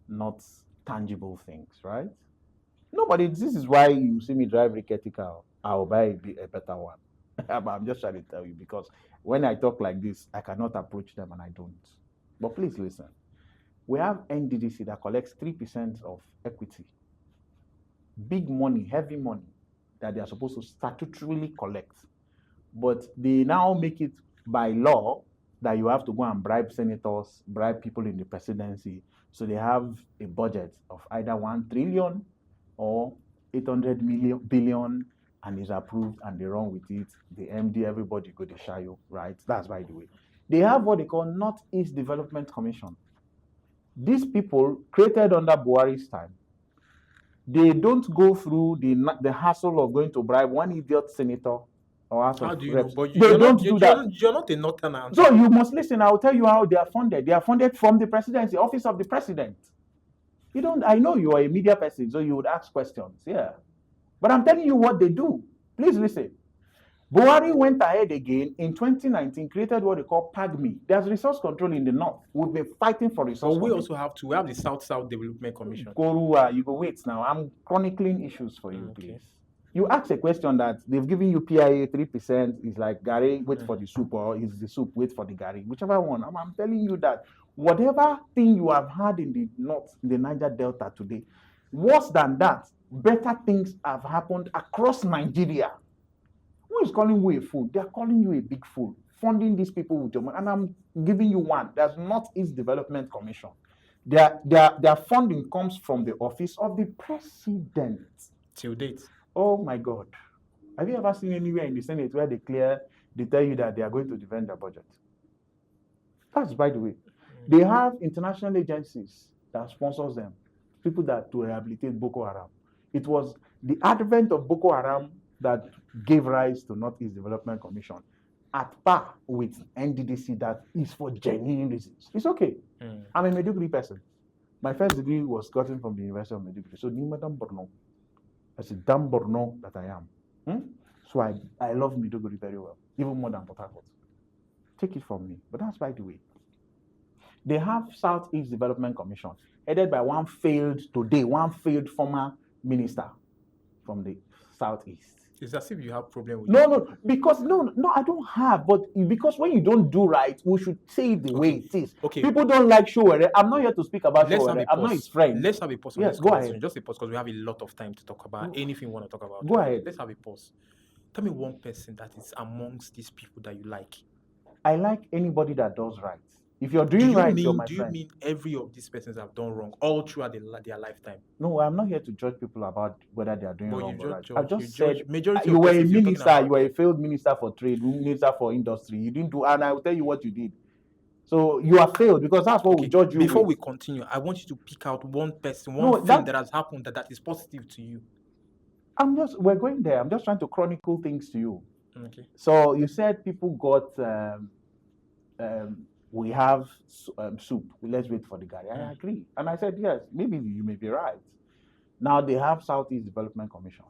not tangible things, right? Nobody. This is why you see me drive Rickety car. I'll buy a better one. I'm just trying to tell you, because when I talk like this, I cannot approach them, and I don't. But please listen. We have NDDC that collects 3% of equity. Big money, heavy money that they are supposed to statutorily collect. But they now make it by law that you have to go and bribe senators, bribe people in the presidency. So they have a budget of either 1 trillion or 800 billion, and is approved, and they run with it. The MD, everybody go to Shayo, right? That's by the way. They have what they call Northeast Development Commission. These people created under Buhari's time. They don't go through the hassle of going to bribe one idiot senator or House How of do you Reps. know? But They you're don't not, do that. You're not a northerner. So you must listen. I'll tell you how they are funded. They are funded from the presidency, office of the president. You don't. I know you are a media person, so you would ask questions. Yeah, but I'm telling you what they do. Please listen. Buhari went ahead again in 2019, created what they call PAGMI. There's resource control in the north. We've been fighting for resource But we control. also have the South Development Commission. Korua, you go wait now. I'm chronicling issues for you, please. You ask a question that they've given you PIA 3%, is like Gary, wait for the soup, or is the soup, wait for the Gary, whichever one. I'm telling you that whatever thing you have had in the north, the Niger Delta today, worse than that, better things have happened across Nigeria. Who is calling you a fool? They are calling you a big fool. funding these people with your money. And I'm giving you one. There's Northeast Development Commission. Their funding comes from the office of the president. Till date. Oh my God. Have you ever seen anywhere in the Senate where they tell you that they are going to defend their budget? That's by the way. They have international agencies that sponsors them, people that to rehabilitate Boko Haram. It was the advent of Boko Haram that gave rise to Northeast Development Commission at par with NDDC that is for genuine reasons. It's okay. I'm a Maiduguri person. My first degree was gotten from the University of Maiduguri. So, Nimadam Borno. That's a damn Borno that I am. So, I love Maiduguri very well, even more than Port Harcourt. Take it from me. But that's by the way. They have Southeast Development Commission, headed by one failed former minister from the Southeast. It's as if you have problem with No, I don't have. But because when you don't do right, we should say it the way it is. Okay. People don't like Showere. I'm not here to speak about Showere. I'm not his friend. Let's have a pause. Yes, go ahead. Just a pause because we have a lot of time to talk about anything we want to talk about. Go ahead. Let's have a pause. Tell me one person that is amongst these people that you like. I like anybody that does right. If you're doing right, you're my friend. Do you mean every of these persons have done wrong all throughout their lifetime? No, I'm not here to judge people about whether they are doing wrong or right. I just said majority you were a minister, you were a failed minister for trade, minister for industry. You didn't do, and I will tell you what you did. So you are failed because that's what we judge you. Before with. we continue, I want you to pick out one person, thing that has happened that is positive to you. We're going there. I'm just trying to chronicle things to you. Okay. So you said people got we have soup. Let's wait for the guy. I agree. And I said, yes, maybe you may be right. Now they have Southeast Development Commission.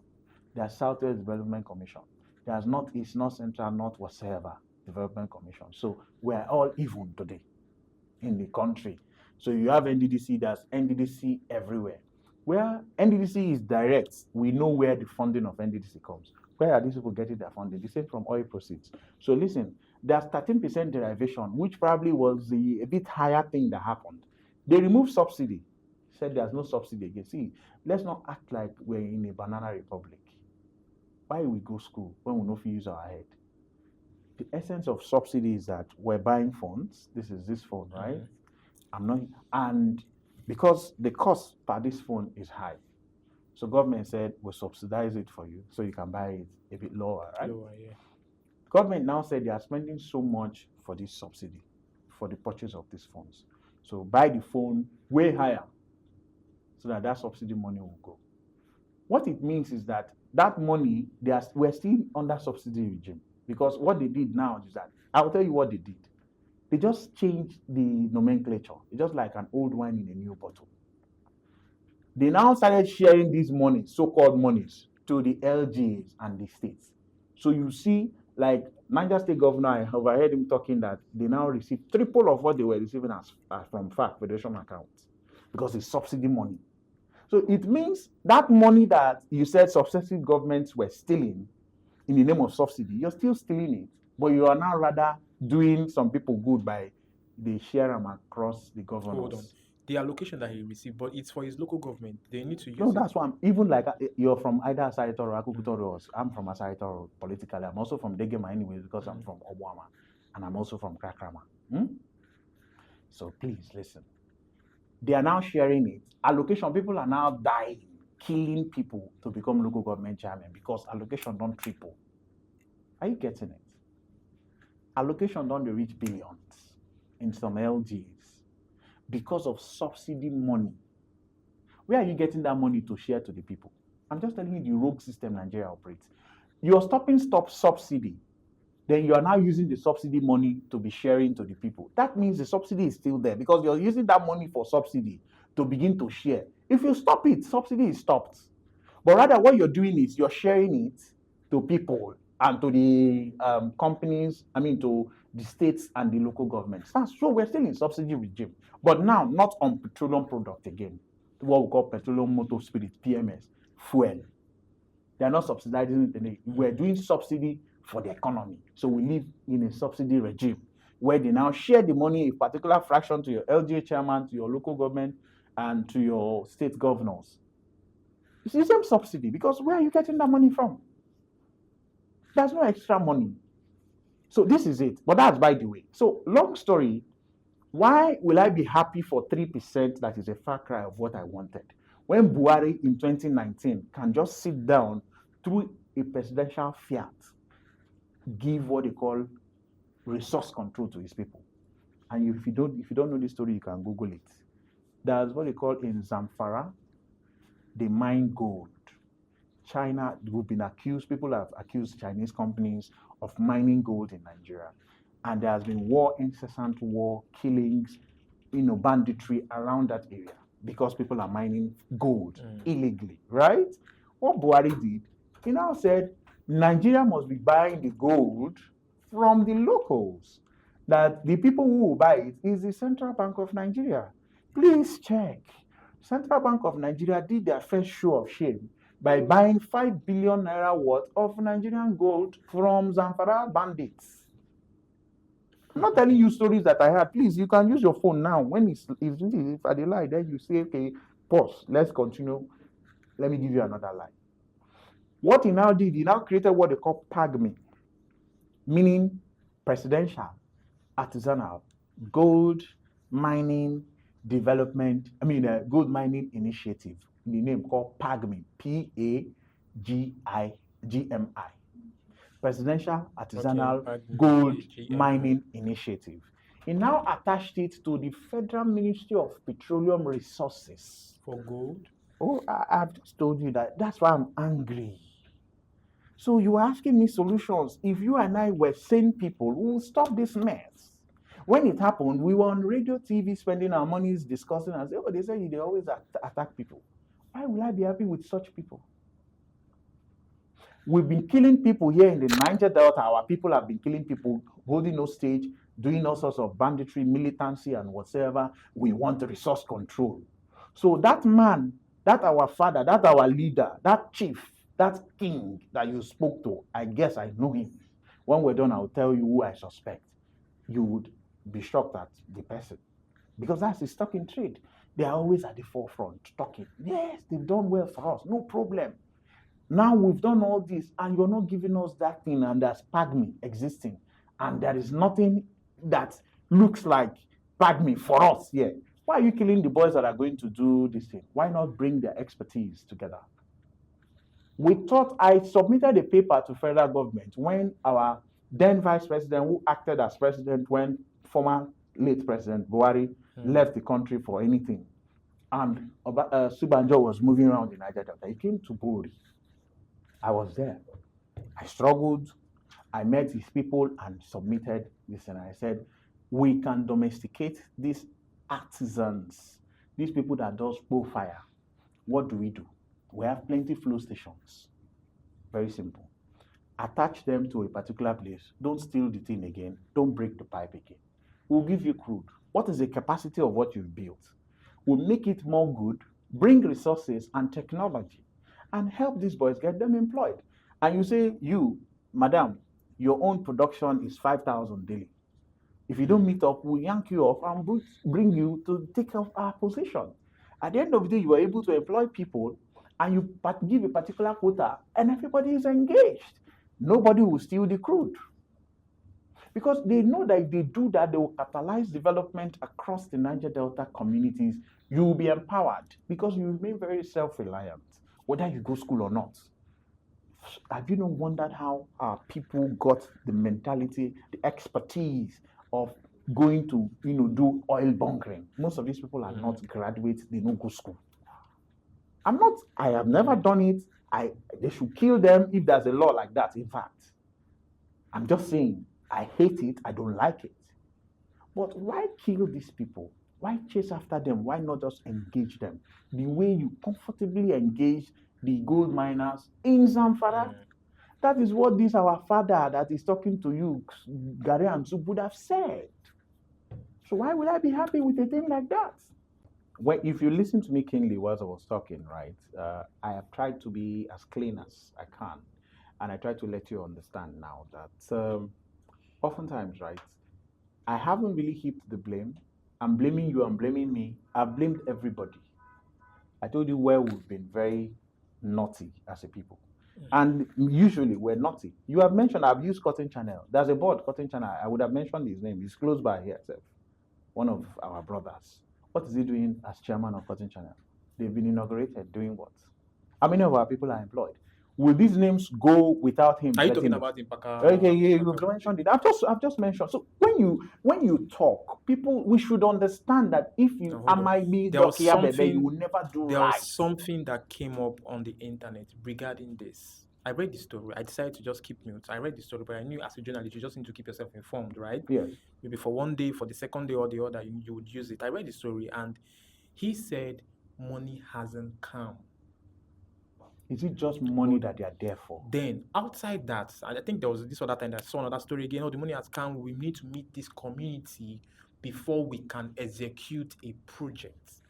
There's Southwest Development Commission. There's Northeast, North Central, North whatsoever Development Commission. So we're all even today in the country. So you have NDDC, there's NDDC everywhere. Where NDDC is direct, we know where the funding of NDDC comes. Where are these people getting their funding? They say from oil proceeds. So listen, there's 13% derivation, which probably was a bit higher thing that happened. They removed subsidy. Said there's no subsidy again. See, let's not act like we're in a banana republic. Why we go school when we don't use our head? The essence of subsidy is that we're buying phones. This is this phone, right? And because the cost per this phone is high. So government said, we'll subsidize it for you so you can buy it a bit lower, right? Lower, yeah. Government now said they are spending so much for this subsidy, for the purchase of these phones. So buy the phone way higher so that subsidy money will go. What it means is that money, we're still under subsidy regime. Because what they did now is that, I'll tell you what they did. They just changed the nomenclature. It's just like an old wine in a new bottle. They now started sharing these monies, so-called monies, to the LGAs and the states. So you see, like Niger State Governor, I overheard him talking that they now receive triple of what they were receiving as from FAC, Federation accounts, because it's subsidy money. So it means that money that you said successive governments were stealing in the name of subsidy, you're still stealing it, but you are now rather doing some people good by they share them across the governors. Hold on. The allocation that he received, but it's for his local government. They need to use No, that's why I'm even like you're from either Asayito or Akukutoro, or I'm from Asayito politically. I'm also from Degema anyway because I'm from Obwama and I'm also from Krakrama. So please listen. They are now sharing it. Allocation, people are now dying, killing people to become local government chairman because allocation don't triple. Are you getting it? Allocation don't reach billions in some LGs because of subsidy money. Where are you getting that money to share to the people? I'm just telling you the rogue system Nigeria operates. You're stopping subsidy. Then you are now using the subsidy money to be sharing to the people. That means the subsidy is still there because you're using that money for subsidy to begin to share. If you stop it, subsidy is stopped. But rather what you're doing is you're sharing it to people and to the companies, to the states and the local governments. So we're still in subsidy regime. But now, not on petroleum product again. What we call petroleum motor spirit, PMS, fuel. They are not subsidizing it. We're doing subsidy for the economy. So we live in a subsidy regime where they now share the money, a particular fraction to your LGA chairman, to your local government, and to your state governors. It's the same subsidy because where are you getting that money from? There's no extra money. So this is it. But that's by the way. So long story, why will I be happy for 3% that is a far cry of what I wanted? When Buhari in 2019 can just sit down through a presidential fiat, give what they call resource control to his people. And if you don't know this story, you can Google it. There's what they call in Zamfara, they mine gold. China, we've been accused, people have accused Chinese companies of mining gold in Nigeria. And there has been war, incessant war, killings, banditry around that area because people are mining gold illegally, right? What Buhari did, he now said Nigeria must be buying the gold from the locals. That the people who will buy it is the Central Bank of Nigeria. Please check. Central Bank of Nigeria did their first show of shame by buying 5 billion naira worth of Nigerian gold from Zamfara bandits. I'm not telling you stories that I had. Please, you can use your phone now. When if I lie, then you say, okay, pause. Let's continue. Let me give you another lie. What he now did, he now created what they call PAGMI, meaning Presidential Artisanal Gold Mining Development. Gold Mining Initiative. The name called PAGMI, PAGIGMI. Presidential Artisanal Gold Mining Initiative. He now attached it to the Federal Ministry of Petroleum Resources. For gold? Oh, I've just told you that. That's why I'm angry. So you are asking me solutions. If you and I were sane people, we will stop this mess. When it happened, we were on radio, TV, spending our monies discussing and say, oh, they say they always attack people. Why will I be happy with such people? We've been killing people here in the Niger Delta. Our people have been killing people, holding hostage, doing all sorts of banditry, militancy, and whatsoever. We want resource control. So that man, that our father, that our leader, that chief, that king that you spoke to, I guess I know him. When we're done, I'll tell you who I suspect. You would be shocked at the person. Because that's the stock in trade. They are always at the forefront talking. Yes, they've done well for us, no problem. Now we've done all this, and you're not giving us that thing, and there's PAGMI existing, and there is nothing that looks like PAGMI for us here. Why are you killing the boys that are going to do this thing? Why not bring their expertise together? We thought I submitted a paper to federal government when our then vice president, who acted as president when former late President Buhari left the country for anything, and Subanjo was moving around in Niger Delta. He came to Buri. I was there. I struggled. I met his people and submitted this, and I said, we can domesticate these artisans, these people that does bow fire. What do? We have plenty flow stations. Very simple. Attach them to a particular place. Don't steal the thing again. Don't break the pipe again. We'll give you crude. What is the capacity of what you've built? We'll make it more good, bring resources and technology, and help these boys get them employed. And you say, you, madam, your own production is 5,000 daily. If you don't meet up, we'll yank you off and bring you to take up our position. At the end of the day, you are able to employ people, and you give a particular quota, and everybody is engaged. Nobody will steal the crude. Because they know that if they do that, they will catalyze development across the Niger Delta communities. You will be empowered because you remain very self-reliant, whether you go school or not. Have you not wondered how our people got the mentality, the expertise of going to, do oil bunkering? Most of these people are not graduates, they don't go school. I have never done it. They should kill them if there's a law like that, in fact. I'm just saying, I hate it, I don't like it. But why kill these people? Why chase after them? Why not just engage them? The way you comfortably engage the gold miners in Zamfara. That is what our father that is talking to you, Gary and Zub, would have said. So why would I be happy with a thing like that? Well, if you listen to me keenly while I was talking, right, I have tried to be as clean as I can. And I try to let you understand now that oftentimes, right, I haven't really heaped the blame. I'm blaming you, I'm blaming me. I've blamed everybody. I told you where we've been very naughty as a people. And usually we're naughty. You have mentioned I've used Cotton Channel. There's a board, Cotton Channel. I would have mentioned his name. He's close by here, sir. One of our brothers. What is he doing as chairman of Cotton Channel? They've been inaugurated doing what? How many of our people are employed? Will these names go without him? Are you letting talking it? about Impaka? Okay, yeah, you've mentioned it. I've just mentioned. So when you talk, people, we should understand that if you No, hold on. might be There was Dokia Bebe, something- you will never do There right. was something that came up on the internet regarding this. I read the story. I decided to just keep mute. I read the story, but I knew as a journalist, you just need to keep yourself informed, right? Yes. Maybe for one day, for the second day or the other, you would use it. I read the story, and he said money hasn't come. Is it just money that they are there for? Then outside that, and I think there was this other time that I saw another story again. Oh, the money has come. We need to meet this community before we can execute a project.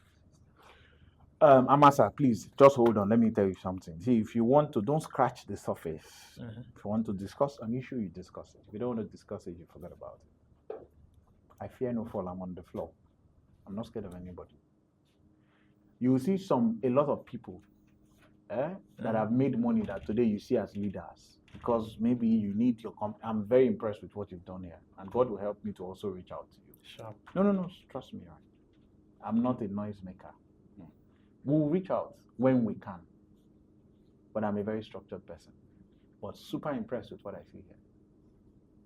Amasa, please just hold on. Let me tell you something. See, if you want to, don't scratch the surface. If you want to discuss an issue, you discuss it. If you don't want to discuss it, you forget about it. I fear no fall. I'm on the floor. I'm not scared of anybody. You will see a lot of people that have made money that today you see as leaders because maybe you need your I'm very impressed with what you've done here, and God will help me to also reach out to you. Sharp. No, trust me. Right? I'm not a noisemaker. We'll reach out when we can, but I'm a very structured person. But super impressed with what I see here.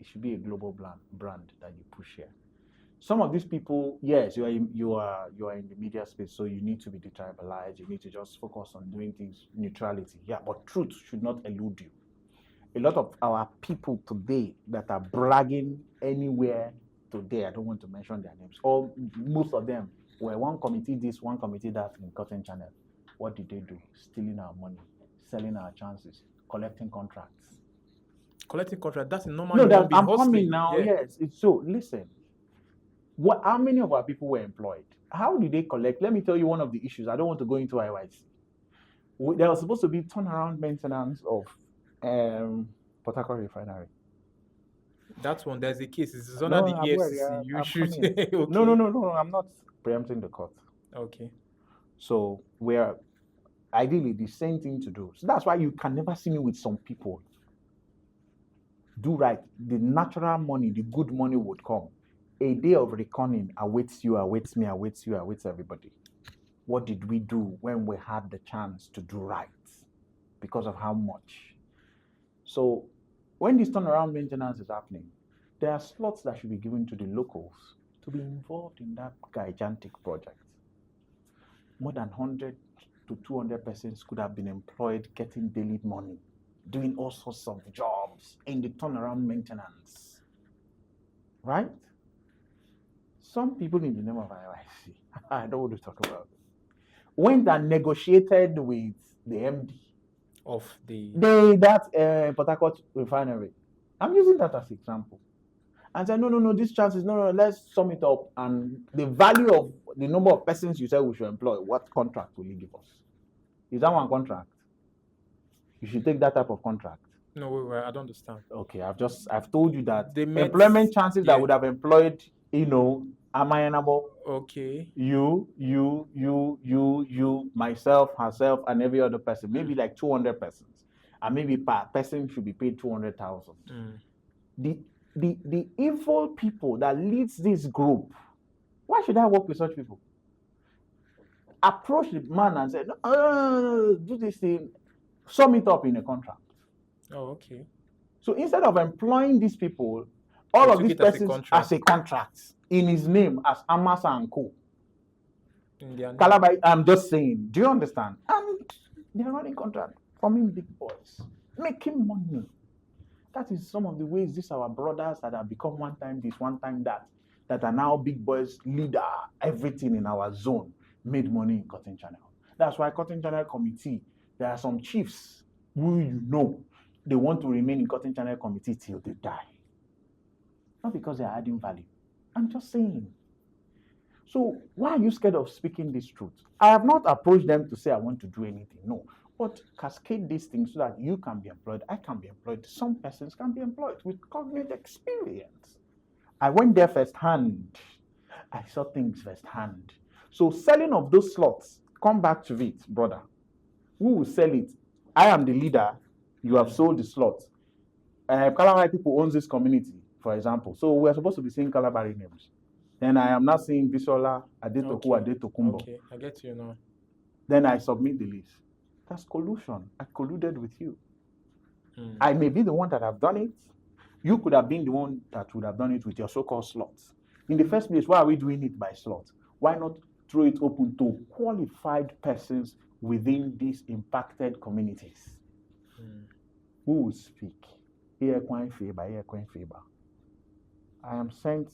It should be a global brand that you push here. Some of these people, yes, you are in the media space, so you need to be detribalized. You need to just focus on doing things neutrality. Yeah, but truth should not elude you. A lot of our people today that are bragging anywhere today, I don't want to mention their names. Most of them were one committee this, one committee that in Cotton Channel. What did they do? Stealing our money, selling our chances, collecting contracts. Collecting contract, that's a normal. No, I'm coming now. Yeah. Yes, it's so. Listen. How many of our people were employed? How did they collect? Let me tell you one of the issues. I don't want to go into IYC. There was supposed to be turnaround maintenance of Port Harcourt refinery. That one, there's a case. It's under the EFCC. You should. Okay. No. I'm not preempting the court. Okay. So we're ideally the same thing to do. So that's why you can never see me with some people. Do right. The natural money, the good money would come. A day of reckoning awaits you, awaits me, awaits you, awaits everybody. What did we do when we had the chance to do right? Because of how much? So when this turnaround maintenance is happening, there are slots that should be given to the locals to be involved in that gigantic project. More than 100 to 200 persons could have been employed getting daily money, doing all sorts of jobs in the turnaround maintenance. Right? Some people in the name of IYC, I don't want to talk about it, went and negotiated with the MD of that Port Harcourt refinery. I'm using that as an example. And said, no, this chance is no, let's sum it up. And the value of the number of persons you said we should employ, what contract will you give us? Is that one contract? You should take that type of contract. No, wait, I don't understand. Okay, I've told you that employment chances that would have employed, Amayanabo. Okay. You, myself, herself, and every other person, maybe like 200 persons, and maybe per person should be paid 200,000. The evil people that leads this group, why should I work with such people? Approach the man and say, do this thing, sum it up in a contract. Oh, okay. So instead of employing these people, all of these persons as a contract in his name as Amasa and Co. Calabar, I'm just saying, do you understand? And they're running contract, forming big boys, making money. That is some of the ways these our brothers that have become one time this, one time that are now big boys, leader, everything in our zone, made money in Cotton Channel. That's why Cotton Channel Committee, there are some chiefs who they want to remain in Cotton Channel Committee till they die. Not because they are adding value. I'm just saying. So why are you scared of speaking this truth? I have not approached them to say I want to do anything. No. But cascade these things so that you can be employed, I can be employed, some persons can be employed with cognate experience. I went there firsthand. I saw things firsthand. So selling of those slots, come back to it, brother. Who will sell it? I am the leader. You have sold the slot. Calabar people owns this community, for example. So we are supposed to be seeing Calabari names. Then I am not seeing Bisola Adetoku Adetokumbo. Okay, I get you now. Then I submit the list. That's collusion. I colluded with you. Mm. I may be the one that have done it. You could have been the one that would have done it with your so-called slots. In the first place, why are we doing it by slot? Why not throw it open to qualified persons within these impacted communities? Who will speak? Here, favor. I am sent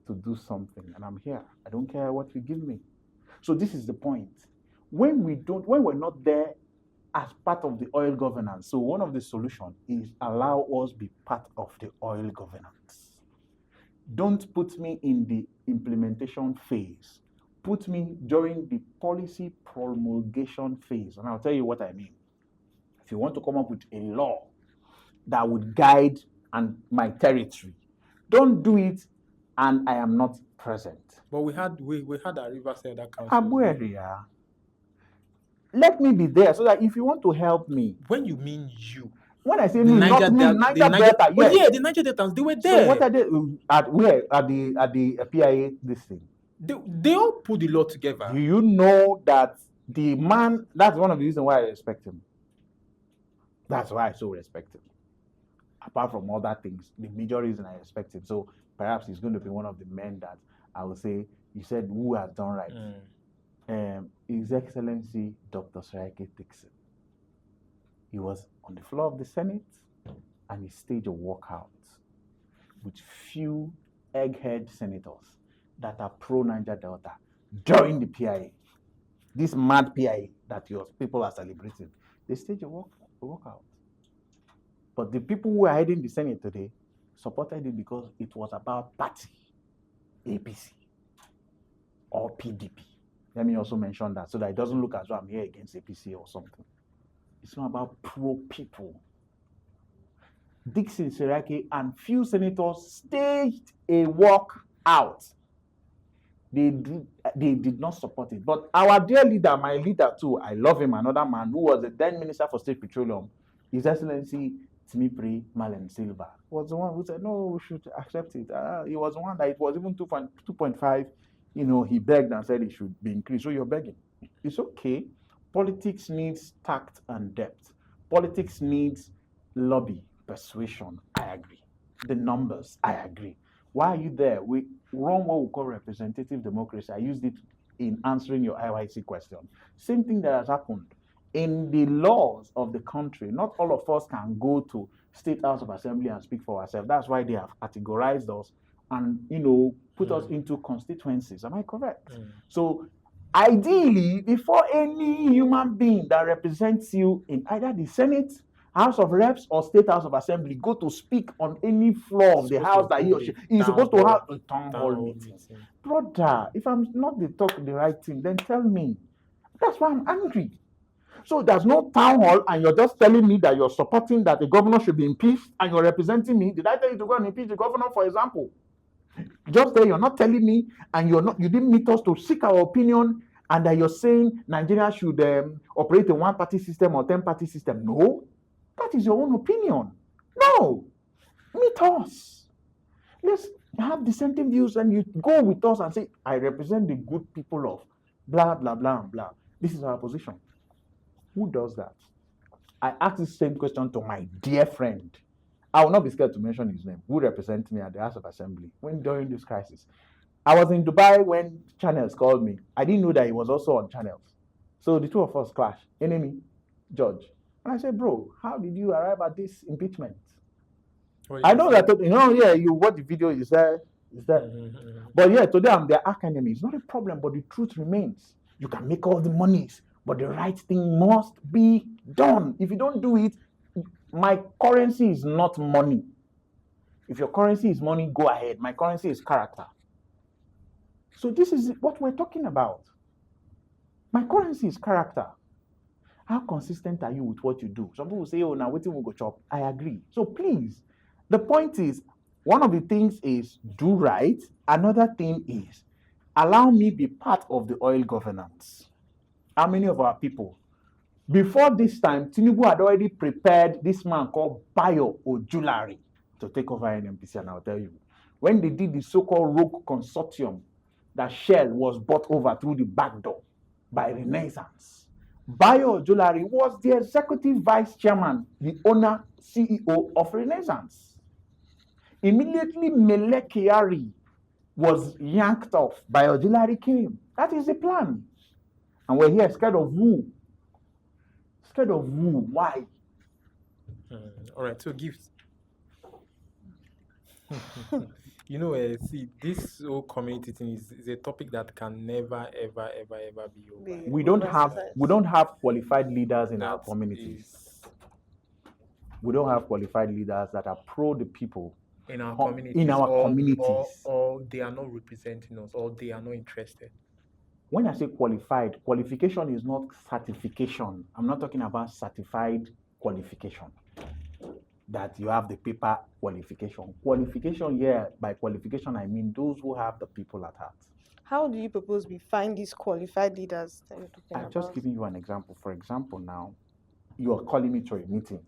to do something, and I'm here. I don't care what you give me. So this is the point. When we're not there as part of the oil governance, so one of the solutions is allow us be part of the oil governance. Don't put me in the implementation phase. Put me during the policy promulgation phase, and I'll tell you what I mean. If you want to come up with a law that would guide my territory, don't do it and I am not present. But we had a Riverside council. Abueria. Let me be there so that if you want to help me. When you mean you, when I say me, not me, Niger Delta, yes. Yeah, the Niger Delta, they were there. So what are they at where? At the PIA this thing? They all put the law together. Do you know that the man, that's one of the reasons why I respect him. That's why I so respect him. Apart from other things, the major reason I respect him. So perhaps he's going to be one of the men that I will say, you said, who has done right? His Excellency Dr. Siraike Dixon. He was on the floor of the Senate and he staged a walkout with few egghead senators that are pro-Niger Delta during the PIA. This mad PIA that your people are celebrating. They staged a walkout. But the people who are heading the Senate today supported it because it was about party, APC or PDP. Let me also mention that so that it doesn't look as though I'm here against APC or something. It's not about pro-people. Dixon, Siraike, and few senators staged a walkout. They did not support it. But our dear leader, my leader too, I love him, another man who was the then Minister for State Petroleum, His Excellency Timipri Malen Silva, was the one who said, no, we should accept it. He was the one that it was even 2.5. He begged and said it should be increased. So you're begging. It's okay. Politics needs tact and depth. Politics needs lobby, persuasion. I agree. The numbers, I agree. Why are you there? We run what we call representative democracy. I used it in answering your IYC question. Same thing that has happened. In the laws of the country, not all of us can go to State House of Assembly and speak for ourselves. That's why they have categorized us and, put us into constituencies. Am I correct? So ideally, before any human being that represents you in either the Senate, House of Reps, or State House of Assembly go to speak on any floor of the house that he or she is supposed to have a town hall meeting. Brother, if I'm not the right thing, then tell me. That's why I'm angry. So there's no town hall, and you're just telling me that you're supporting that the governor should be impeached, and you're representing me. Did I tell you to go and impeach the governor, for example? Just there, you're not telling me, and you didn't meet us to seek our opinion, and that you're saying Nigeria should operate a one-party system or 10-party system. No, that is your own opinion. No, meet us. Let's have dissenting views, and you go with us and say, I represent the good people of blah, blah, blah, and blah. This is our position. Who does that? I asked the same question to my dear friend. I will not be scared to mention his name, who represents me at the House of Assembly during this crisis. I was in Dubai when Channels called me. I didn't know that he was also on Channels. So the two of us clashed. Enemy, George. And I said, bro, how did you arrive at this impeachment? I know that, you watch the video, you said, is that. But yeah, today I'm their arch enemy. It's not a problem, but the truth remains. You can make all the monies, but the right thing must be done. If you don't do it, my currency is not money. If your currency is money, go ahead. My currency is character. So this is what we're talking about. My currency is character. How consistent are you with what you do? Some people say, oh, now waiting will go chop. I agree. So please, the point is, one of the things is do right. Another thing is allow me be part of the oil governance. How many of our people Before this time, Tinubu had already prepared this man called Bayo Ojulari to take over NMPC, and I'll tell you. When they did the so-called rogue consortium, that Shell was bought over through the back door by Renaissance. Bayo Ojulari was the executive vice chairman, the owner, CEO of Renaissance. Immediately, Mele Kyari was yanked off. Bayo Ojulari came. That is the plan. And we're here scared of who? Scared of who? Why? All right, so gifts. See, this whole community thing is a topic that can never, ever, ever, ever be over. Be We don't oversized. have qualified leaders in our That communities. is We don't have qualified leaders that are pro the people in our Or- communities. in our or, communities. Or they are not representing us, or they are not interested. When I say qualified, qualification is not certification. I'm not talking about certified qualification, that you have the paper qualification. Qualification here, by qualification, I mean those who have the people at heart. How do you propose we find these qualified leaders that you're talking I'm about? just giving you an example. For example, now, you are calling me to a meeting,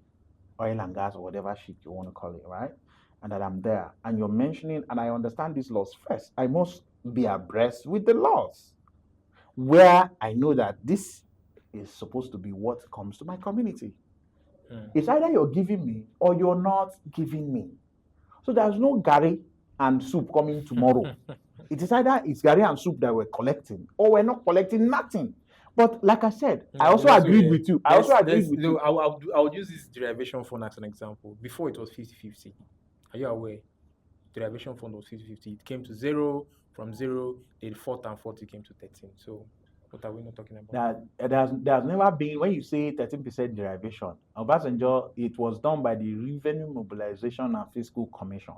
oil and gas or whatever shit you want to call it, right? And that I'm there, and you're mentioning, and I understand these laws first. I must be abreast with the laws, where I know that this is supposed to be what comes to my community. It's either you're giving me or you're not giving me. So there's no Gary and soup coming tomorrow. It is either it's Gary and soup that we're collecting, or we're not collecting nothing. But like I said, I also agreed with you. I also agreed with you. I'll use this derivation fund as an example. Before it was 50-50. Are you aware? Derivation fund was 50-50. It came to 0. From 0, the 4th and 40 came to 13. So what are we not talking about? There's never been, when you say 13% derivation, Obasanjo, it was done by the Revenue Mobilization and Fiscal Commission.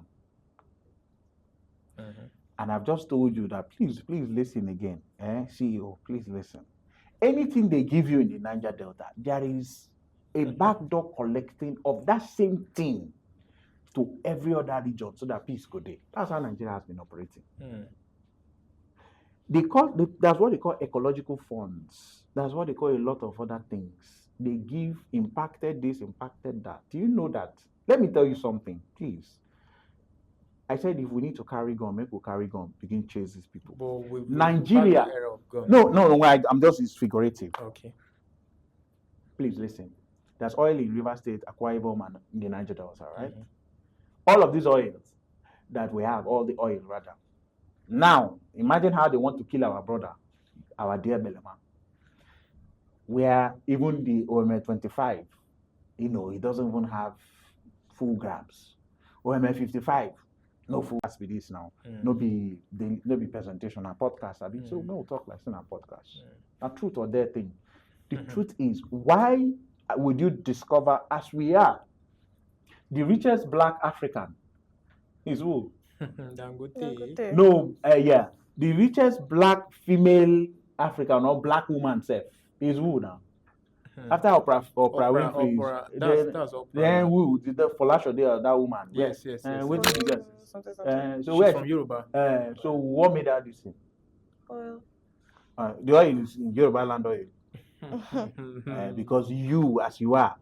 And I've just told you that please listen again. CEO, please listen. Anything they give you in the Niger Delta, there is a backdoor collecting of that same thing to every other region so that peace go there. That's how Nigeria has been operating. That's what they call ecological funds. That's what they call a lot of other things. They give impacted this, impacted that. Do you know that? Let me tell you something, please. I said if we need to carry gun, make we carry gun, begin chase these people. But Nigeria. No, I'm just, it's figurative. Okay. Please listen. There's oil in River State, Akwa Ibom, and in the Niger Delta, right? All of these oils that we have, all the oil rather. Now, imagine how they want to kill our brother, our dear Belema. Where even the OML 25, it doesn't even have full grabs. OML 55, no full grabs with this now. No be presentation and podcast. So no talk like in a podcast. A truth or dare thing. The truth is, why would you discover, as we are, the richest black African is who? Dangote. No, the richest black female African or black woman self is who now? After Oprah Winfrey, that's Oprah. then who? The Folasho there, that woman. Yes. Where did you get? So She's where? from Yoruba. So what made her this thing? Oil. The oil is in Yoruba land oil. Because you, as you are,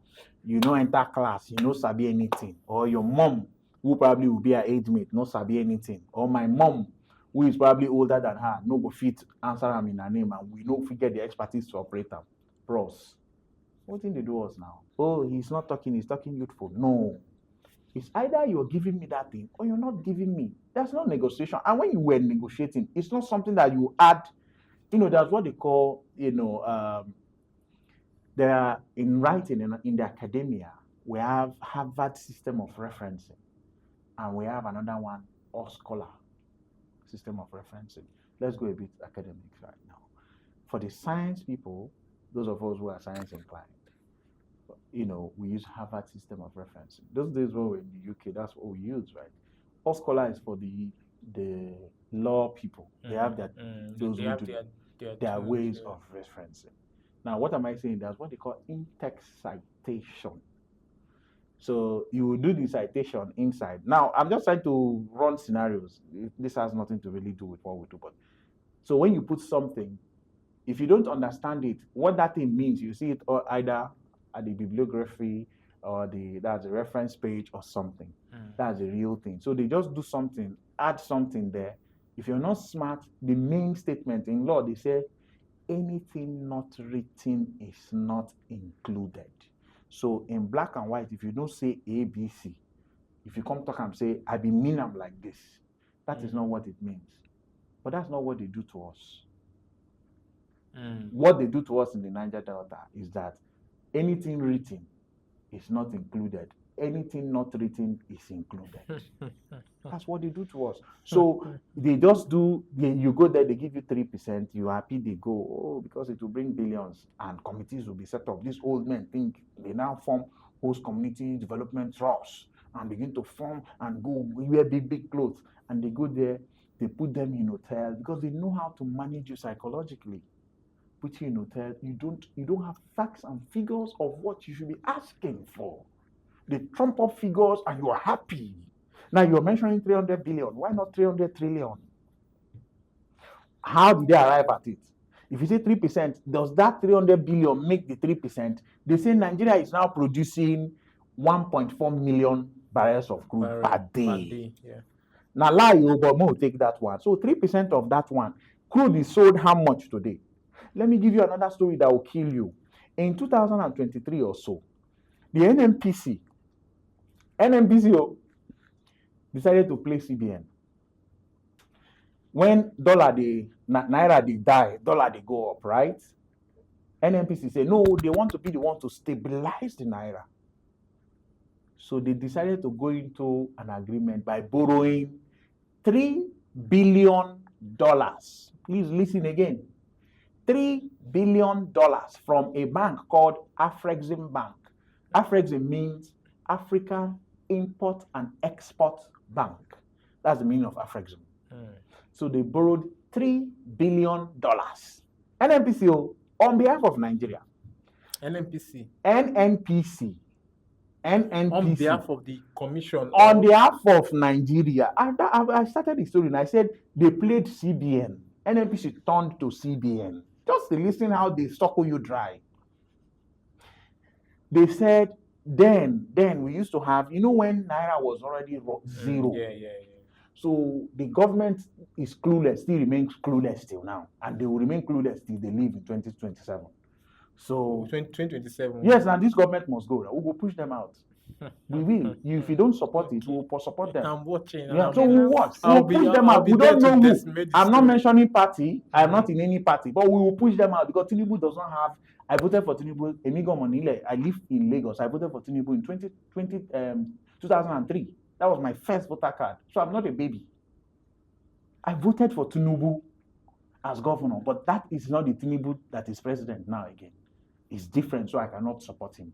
you know enter class, you know sabi anything, or your mom, who probably will be her age mate, no sabi anything, or my mom, who is probably older than her, no go fit answer am in her name, and we no fit get the expertise to operate am. Bros, what thing they do us now? Oh, he's not talking, he's talking youthful. No, it's either you're giving me that thing or you're not giving me. There's no negotiation. And when you were negotiating, it's not something that you add. That's what they call, there are, in writing, in the academia, we have Harvard system of referencing, and we have another one, or scholar system of referencing. Let's go a bit academic right now. For the science people, those of us who are science inclined, we use Harvard system of referencing. Those days when we were in the UK, that's what we use, right? Or scholar is for the law people. They have their their ways of referencing. Now, what am I saying? That's what they call in-text citation. So you will do the citation inside. Now, I'm just trying to run scenarios. This has nothing to really do with what we do. But so when you put something If you don't understand it, what that thing means, you see it either at the bibliography or that's a reference page or something. That's a real thing. So they just do something, add something there. If you're not smart, the main statement in law, they say anything not written is not included. So in black and white, if you don't say A, B, C, if you come talk and say, I be mean I'm like this, that is not what it means. But that's not what they do to us. What they do to us in the Niger Delta is that anything written is not included. Anything not written is included. That's what they do to us. So they just do, you go there, they give you 3%, you're happy, they go, oh, because it will bring billions and committees will be set up. These old men think they now form host community development trusts and begin to form and go wear big clothes. And they go there, they put them in hotel because they know how to manage you psychologically. Put you in hotel, you don't have facts and figures of what you should be asking for. They trump up figures and you are happy. Now you're mentioning 300 billion. Why not 300 trillion? How did they arrive at it? If you say 3%, does that 300 billion make the 3%? They say Nigeria is now producing 1.4 million barrels of crude per day. Yeah. Now, lie, but more take that one. So 3% of that one, crude is sold how much today? Let me give you another story that will kill you. In 2023 or so, the NNPC decided to play CBN. When naira they die, dollar they go up, right? NNPC say no, they want to be the one to stabilize the naira. So they decided to go into an agreement by borrowing $3 billion. Please listen again. $3 billion from a bank called Afrexim Bank. Afrexim means African Import and Export Bank. That's the meaning of Afrexim. So they borrowed $3 billion. NNPC on behalf of Nigeria. NNPC. On behalf of the commission. On behalf of Nigeria. I started the story and I said they played CBN. NNPC turned to CBN. Just listen how they suckle you dry. They said, then we used to have, when Naira was already zero. Yeah. So the government is clueless, still remains clueless till now. And they will remain clueless till they leave in 2027. So 2027. Yes, and this government must go. We will push them out. We will. If you don't support it, we will support them. I'm watching. Yeah, so we watch. We'll push them out. We don't know who. I'm not mentioning party. I'm not in any party, but we will push them out because Tinubu does not have. I voted for Tinubu. Emigo Monile. I live in Lagos. I voted for Tinubu in 2003. That was my first voter card. So I'm not a baby. I voted for Tinubu as governor, but that is not the Tinubu that is president now again. It's different, so I cannot support him.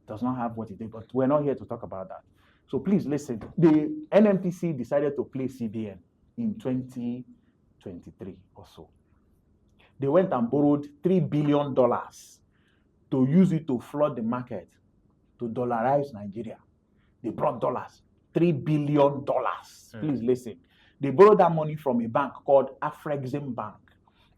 Does not have what he did, but we're not here to talk about that. So please listen. The NNPC decided to play CBN in 2023 or so. They went and borrowed $3 billion to use it to flood the market, to dollarize Nigeria. They brought dollars, $3 billion. Please listen. They borrowed that money from a bank called Afrexim Bank.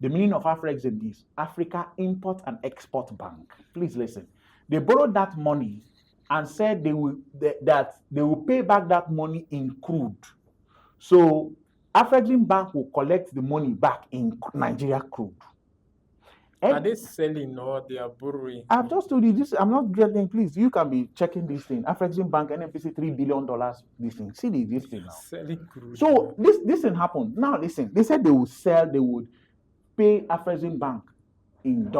The meaning of Afrexim is Africa Import and Export Bank. Please listen. They borrowed that money and said they will pay back that money in crude. So Afrexim Bank will collect the money back in Nigeria crude. Are they selling or they are borrowing? I've just told you this. I'm not getting. Please, you can be checking this thing. Afrexim Bank, NNPC, $3 billion. This thing. See this thing now. Selling crude. So this thing happened. Now listen. They said they would sell. They would pay Afrexim Bank in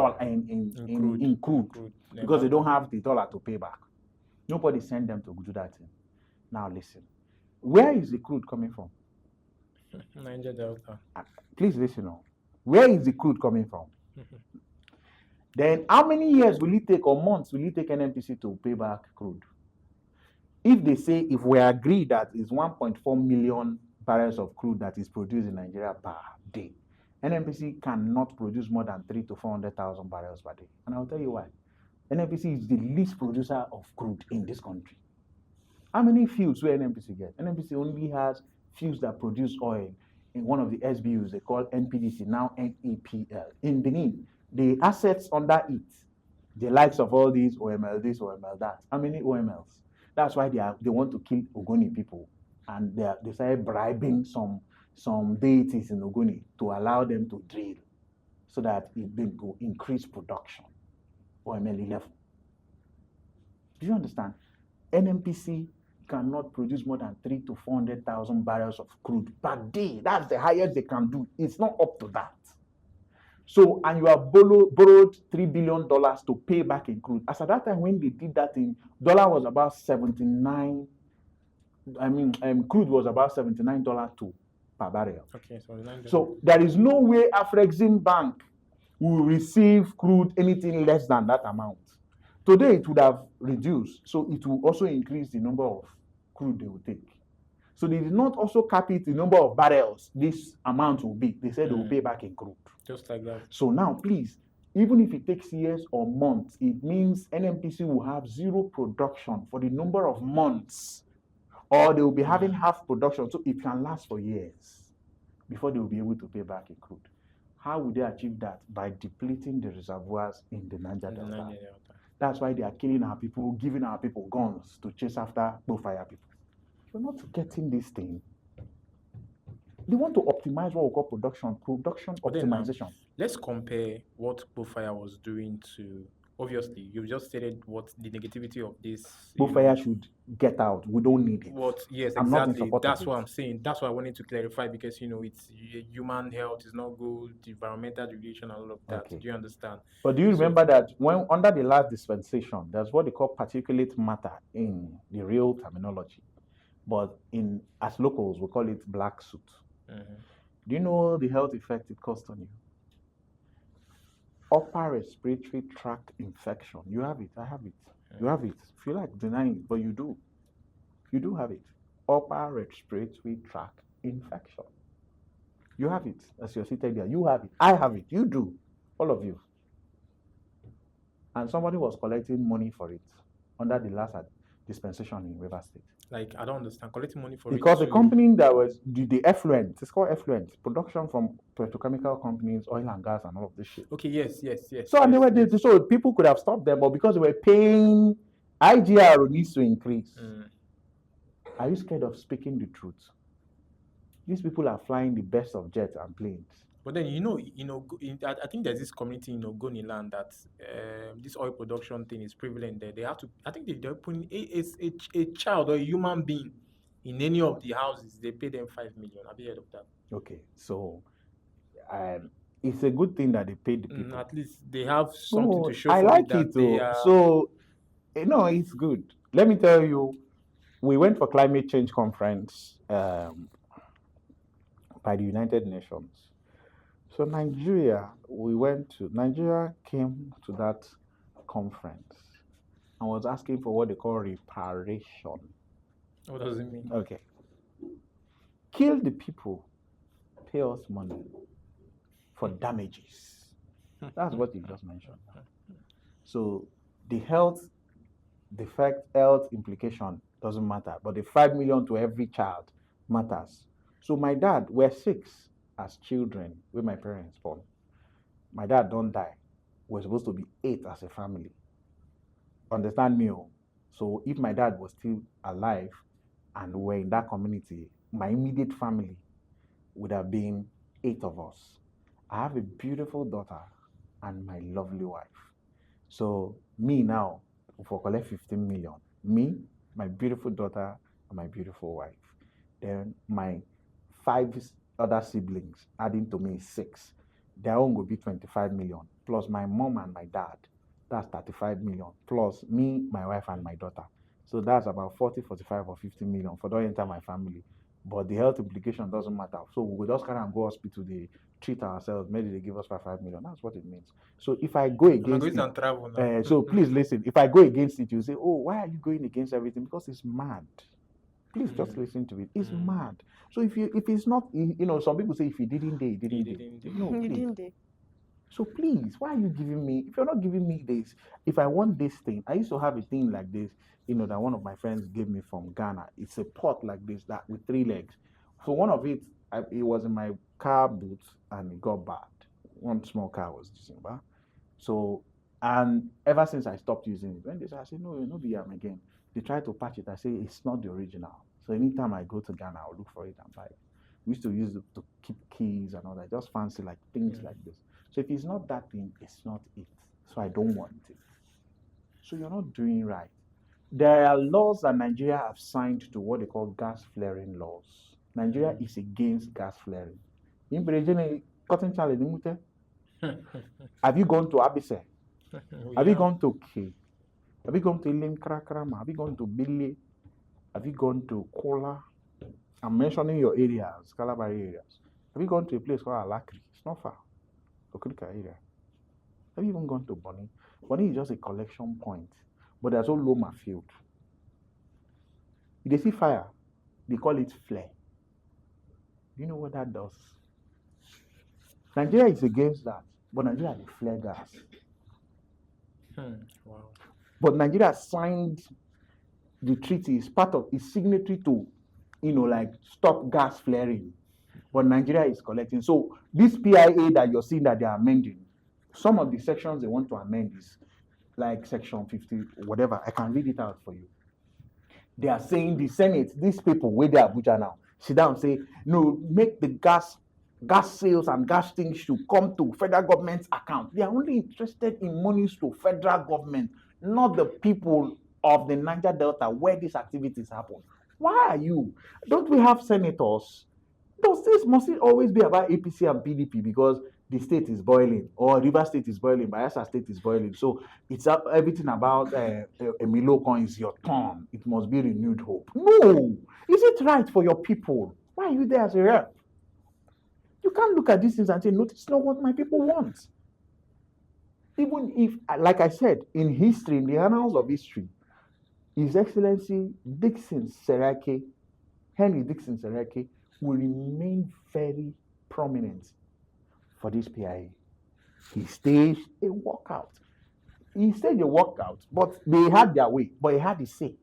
crude because they don't have the dollar to pay back. Nobody sent them to do that thing. Now listen. Where is the crude coming from? Niger Delta. Please listen now. Where is the crude coming from? Then how many years will it take or months will it take NNPC to pay back crude? If they say, if we agree that it's 1.4 million barrels of crude that is produced in Nigeria per day, NNPC cannot produce more than 300,000 to 400,000 barrels per day. And I'll tell you why. NNPC is the least producer of crude in this country. How many fields will NNPC get? NNPC only has fields that produce oil. in one of the SBUs they call NPDC, now NEPL. In Benin, the assets under it, the likes of all these OML this, OML that. How many OMLs? That's why they want to kill Ogoni people, and they started bribing some deities in Ogoni to allow them to drill, so that it will increase production. OML 11. Do you understand? NMPC cannot produce more than 300,000 to 400,000 barrels of crude per day. That's the highest they can do. It's not up to that. So, and you have borrowed $3 billion to pay back in crude. As at that time, when they did that thing, dollar was about 79. Crude was about $79 per barrel. Okay, so $9. So there is no way Afrexim Bank will receive crude anything less than that amount. Today it would have reduced, so it will also increase the number of crude they will take. So they did not also cap it the number of barrels this amount will be. They said they will pay back in crude. Just like that. So now, please, even if it takes years or months, it means NMPC will have zero production for the number of months, or they will be having half production, so it can last for years before they will be able to pay back in crude. How would they achieve that? By depleting the reservoirs in the Niger Delta. That's why they are killing our people, giving our people guns to chase after fire people. We're not getting this thing. They want to optimize what we call production optimization. Let's compare what Bofire was doing to. Obviously, you've just stated what the negativity of this. Bofire should get out. We don't need it. Yes, I'm not in exactly. support That's of what it. I'm saying. That's what I wanted to clarify, because it's human health is not good, environmental degradation, and all of that. Okay. Do you understand? But do you remember that when under the last dispensation, there's what they call particulate matter in the real terminology, but as locals we call it black soot. Do you know the health effect it caused on you? Upper respiratory tract infection. You have it. I have it. You have it. Feel like denying it, but you do. You do have it. Upper respiratory tract infection. You have it. As you're seated there, you have it. I have it. You do. All of you. And somebody was collecting money for it under the last dispensation in River State. Like, I don't understand. Collecting money for Because it the company that was the effluent, it's called effluent, production from petrochemical companies, oil and gas, and all of this shit. Okay, yes. So and they were so people could have stopped them, but because they were paying, IGR needs to increase. Are you scared of speaking the truth? These people are flying the best of jets and planes. But then I think there's this community in Ogoni land that this oil production thing is prevalent there. They have to. I think they're putting a child or a human being in any of the houses. They pay them 5 million. Have you heard of that? Okay, so it's a good thing that they paid the people. At least they have something to show. I for like that it though. So it's good. Let me tell you, we went for climate change conference by the United Nations. So Nigeria came to that conference and was asking for what they call reparation. What does it mean? Okay. Kill the people, pay us money for damages. That's what you just mentioned. So the health implication doesn't matter, but the 5 million to every child matters. So my dad, we're 6 as children with my parents born. My dad don't die. We're supposed to be 8 as a family. Understand me? So if my dad was still alive and we're in that community, my immediate family would have been 8 of us. I have a beautiful daughter and my lovely wife. So me now, for collect 15 million, me, my beautiful daughter, and my beautiful wife. Then my 5 other siblings, adding to me 6. Their own will be 25 million, plus my mom and my dad. That's 35 million, plus me, my wife, and my daughter. So that's about 40, 45, or 50 million for the entire my family. But the health implication doesn't matter. So we just kind of go hospital, they treat ourselves, maybe they give us 5 million. That's what it means. So if I go against it, so please listen. If I go against it, you say, oh, why are you going against everything? Because it's mad. Please just listen to it. It's mad. So if it's not, some people say if he didn't day, he didn't day. No, You please. didn't they? So please, why are you giving me? If you're not giving me this, if I want this thing, I used to have a thing like this, that one of my friends gave me from Ghana. It's a pot like this that with 3 legs. So one of it, it was in my car boot and it got bad. One small car was using, bah. So, and ever since I stopped using it, when they say, I say, no, no, be again. They try to patch it. I say, it's not the original. So anytime I go to Ghana, I'll look for it and buy it. We used to use it to keep keys and all that. Just fancy like things like this. So if it's not that thing, it's not it. So I don't want it. So you're not doing right. There are laws that Nigeria have signed to what they call gas flaring laws. Nigeria is against gas flaring. Have you gone to Abise? Have you gone to K? Have you gone to Ilim Krakrama? Have you gone to Billy? Have you gone to Kola? I'm mentioning your areas, Calabar areas. Have you gone to a place called Alakri? It's not far. Okrika area. Have you even gone to Bonny? Bonny is just a collection point, but there's no Loma field. If they see fire, they call it flare. Do you know what that does? Nigeria is against that, but Nigeria is flare gas. Wow. But Nigeria signed the treaty, is part of its signatory to, like stop gas flaring. But Nigeria is collecting. So this PIA that you're seeing that they are amending, some of the sections they want to amend is like section 50, whatever. I can read it out for you. They are saying the Senate, these people where they are Abuja now, sit down and say, no, make the gas sales and gas things should come to federal government's account. They are only interested in monies to federal government, not the people of the Niger Delta where these activities happen. Why are you? Don't we have senators? Must it always be about APC and PDP because the state is boiling, or River State is boiling, Bayelsa State is boiling? So it's everything about Emilokon is your turn. It must be renewed hope. No, is it right for your people? Why are you there as a rep? You can't look at these things and say, no, it's not what my people want. Even if, like I said, in history, in the annals of history, His Excellency Dixon Serake, Henry Dixon Serake, will remain very prominent for this PIA. He staged a walkout. But they had their way, but he had his say.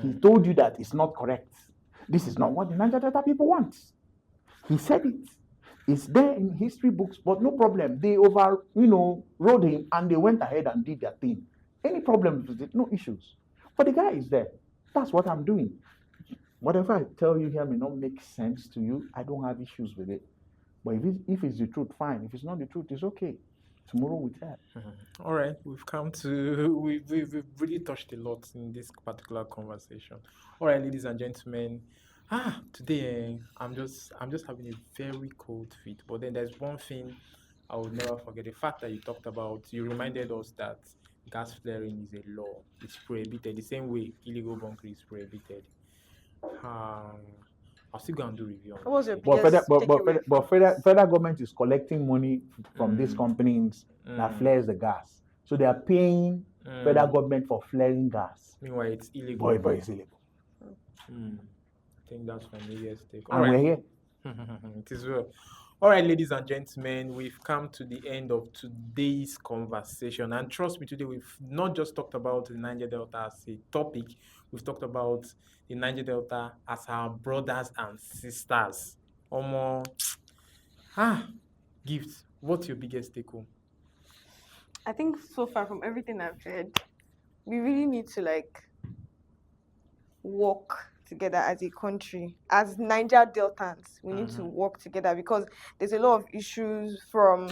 He told you that it's not correct. This is not what the Niger Delta people want. He said it. It's there in history books, but no problem. They rode him and they went ahead and did their thing. Any problems with it? No issues. But the guy is there. That's what I'm doing. Whatever I tell you here may not make sense to you. I don't have issues with it. But if it's the truth, fine. If it's not the truth, it's okay. Tomorrow we tell. All right, we've really touched a lot in this particular conversation. All right, ladies and gentlemen. Today I'm just having a very cold feet. But then there's one thing I will never forget: the fact that you reminded us that gas flaring is a law. It's prohibited the same way illegal bunkering is prohibited. I'll still go and do review on What was your this. biggest takeaway from this? Federal government is collecting money from these companies that flares the gas. So they are paying federal government for flaring gas. Meanwhile, it's illegal. Boy, it's illegal. I think that's my biggest take. And we're here. It is well. All right, ladies and gentlemen, we've come to the end of today's conversation. And trust me, today we've not just talked about the Niger Delta as a topic, we've talked about the Niger Delta as our brothers and sisters. Gift, what's your biggest take home? I think so far from everything I've heard, we really need to work together as a country, as Niger Deltans. We need to work together because there's a lot of issues from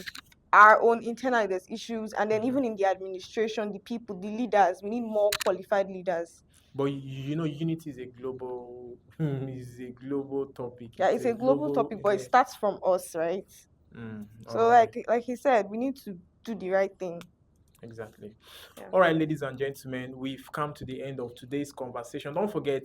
our own internal. There's issues, and then even in the administration, the people, the leaders. We need more qualified leaders. But unity is a global topic. Yeah, it's a global topic, but it starts from us, right? So, right. like he said, we need to do the right thing. Exactly. Yeah. All right, ladies and gentlemen, we've come to the end of today's conversation. Don't forget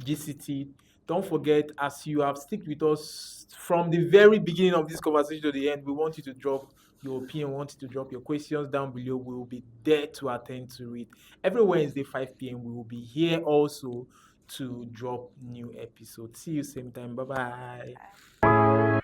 Gistcity. Don't forget, as you have stuck with us from the very beginning of this conversation to the end, we want you to drop your opinion, want you to drop your questions down below. We will be there to attend to it. Every Wednesday, 5 p.m., we will be here also to drop new episodes. See you same time. Bye-bye.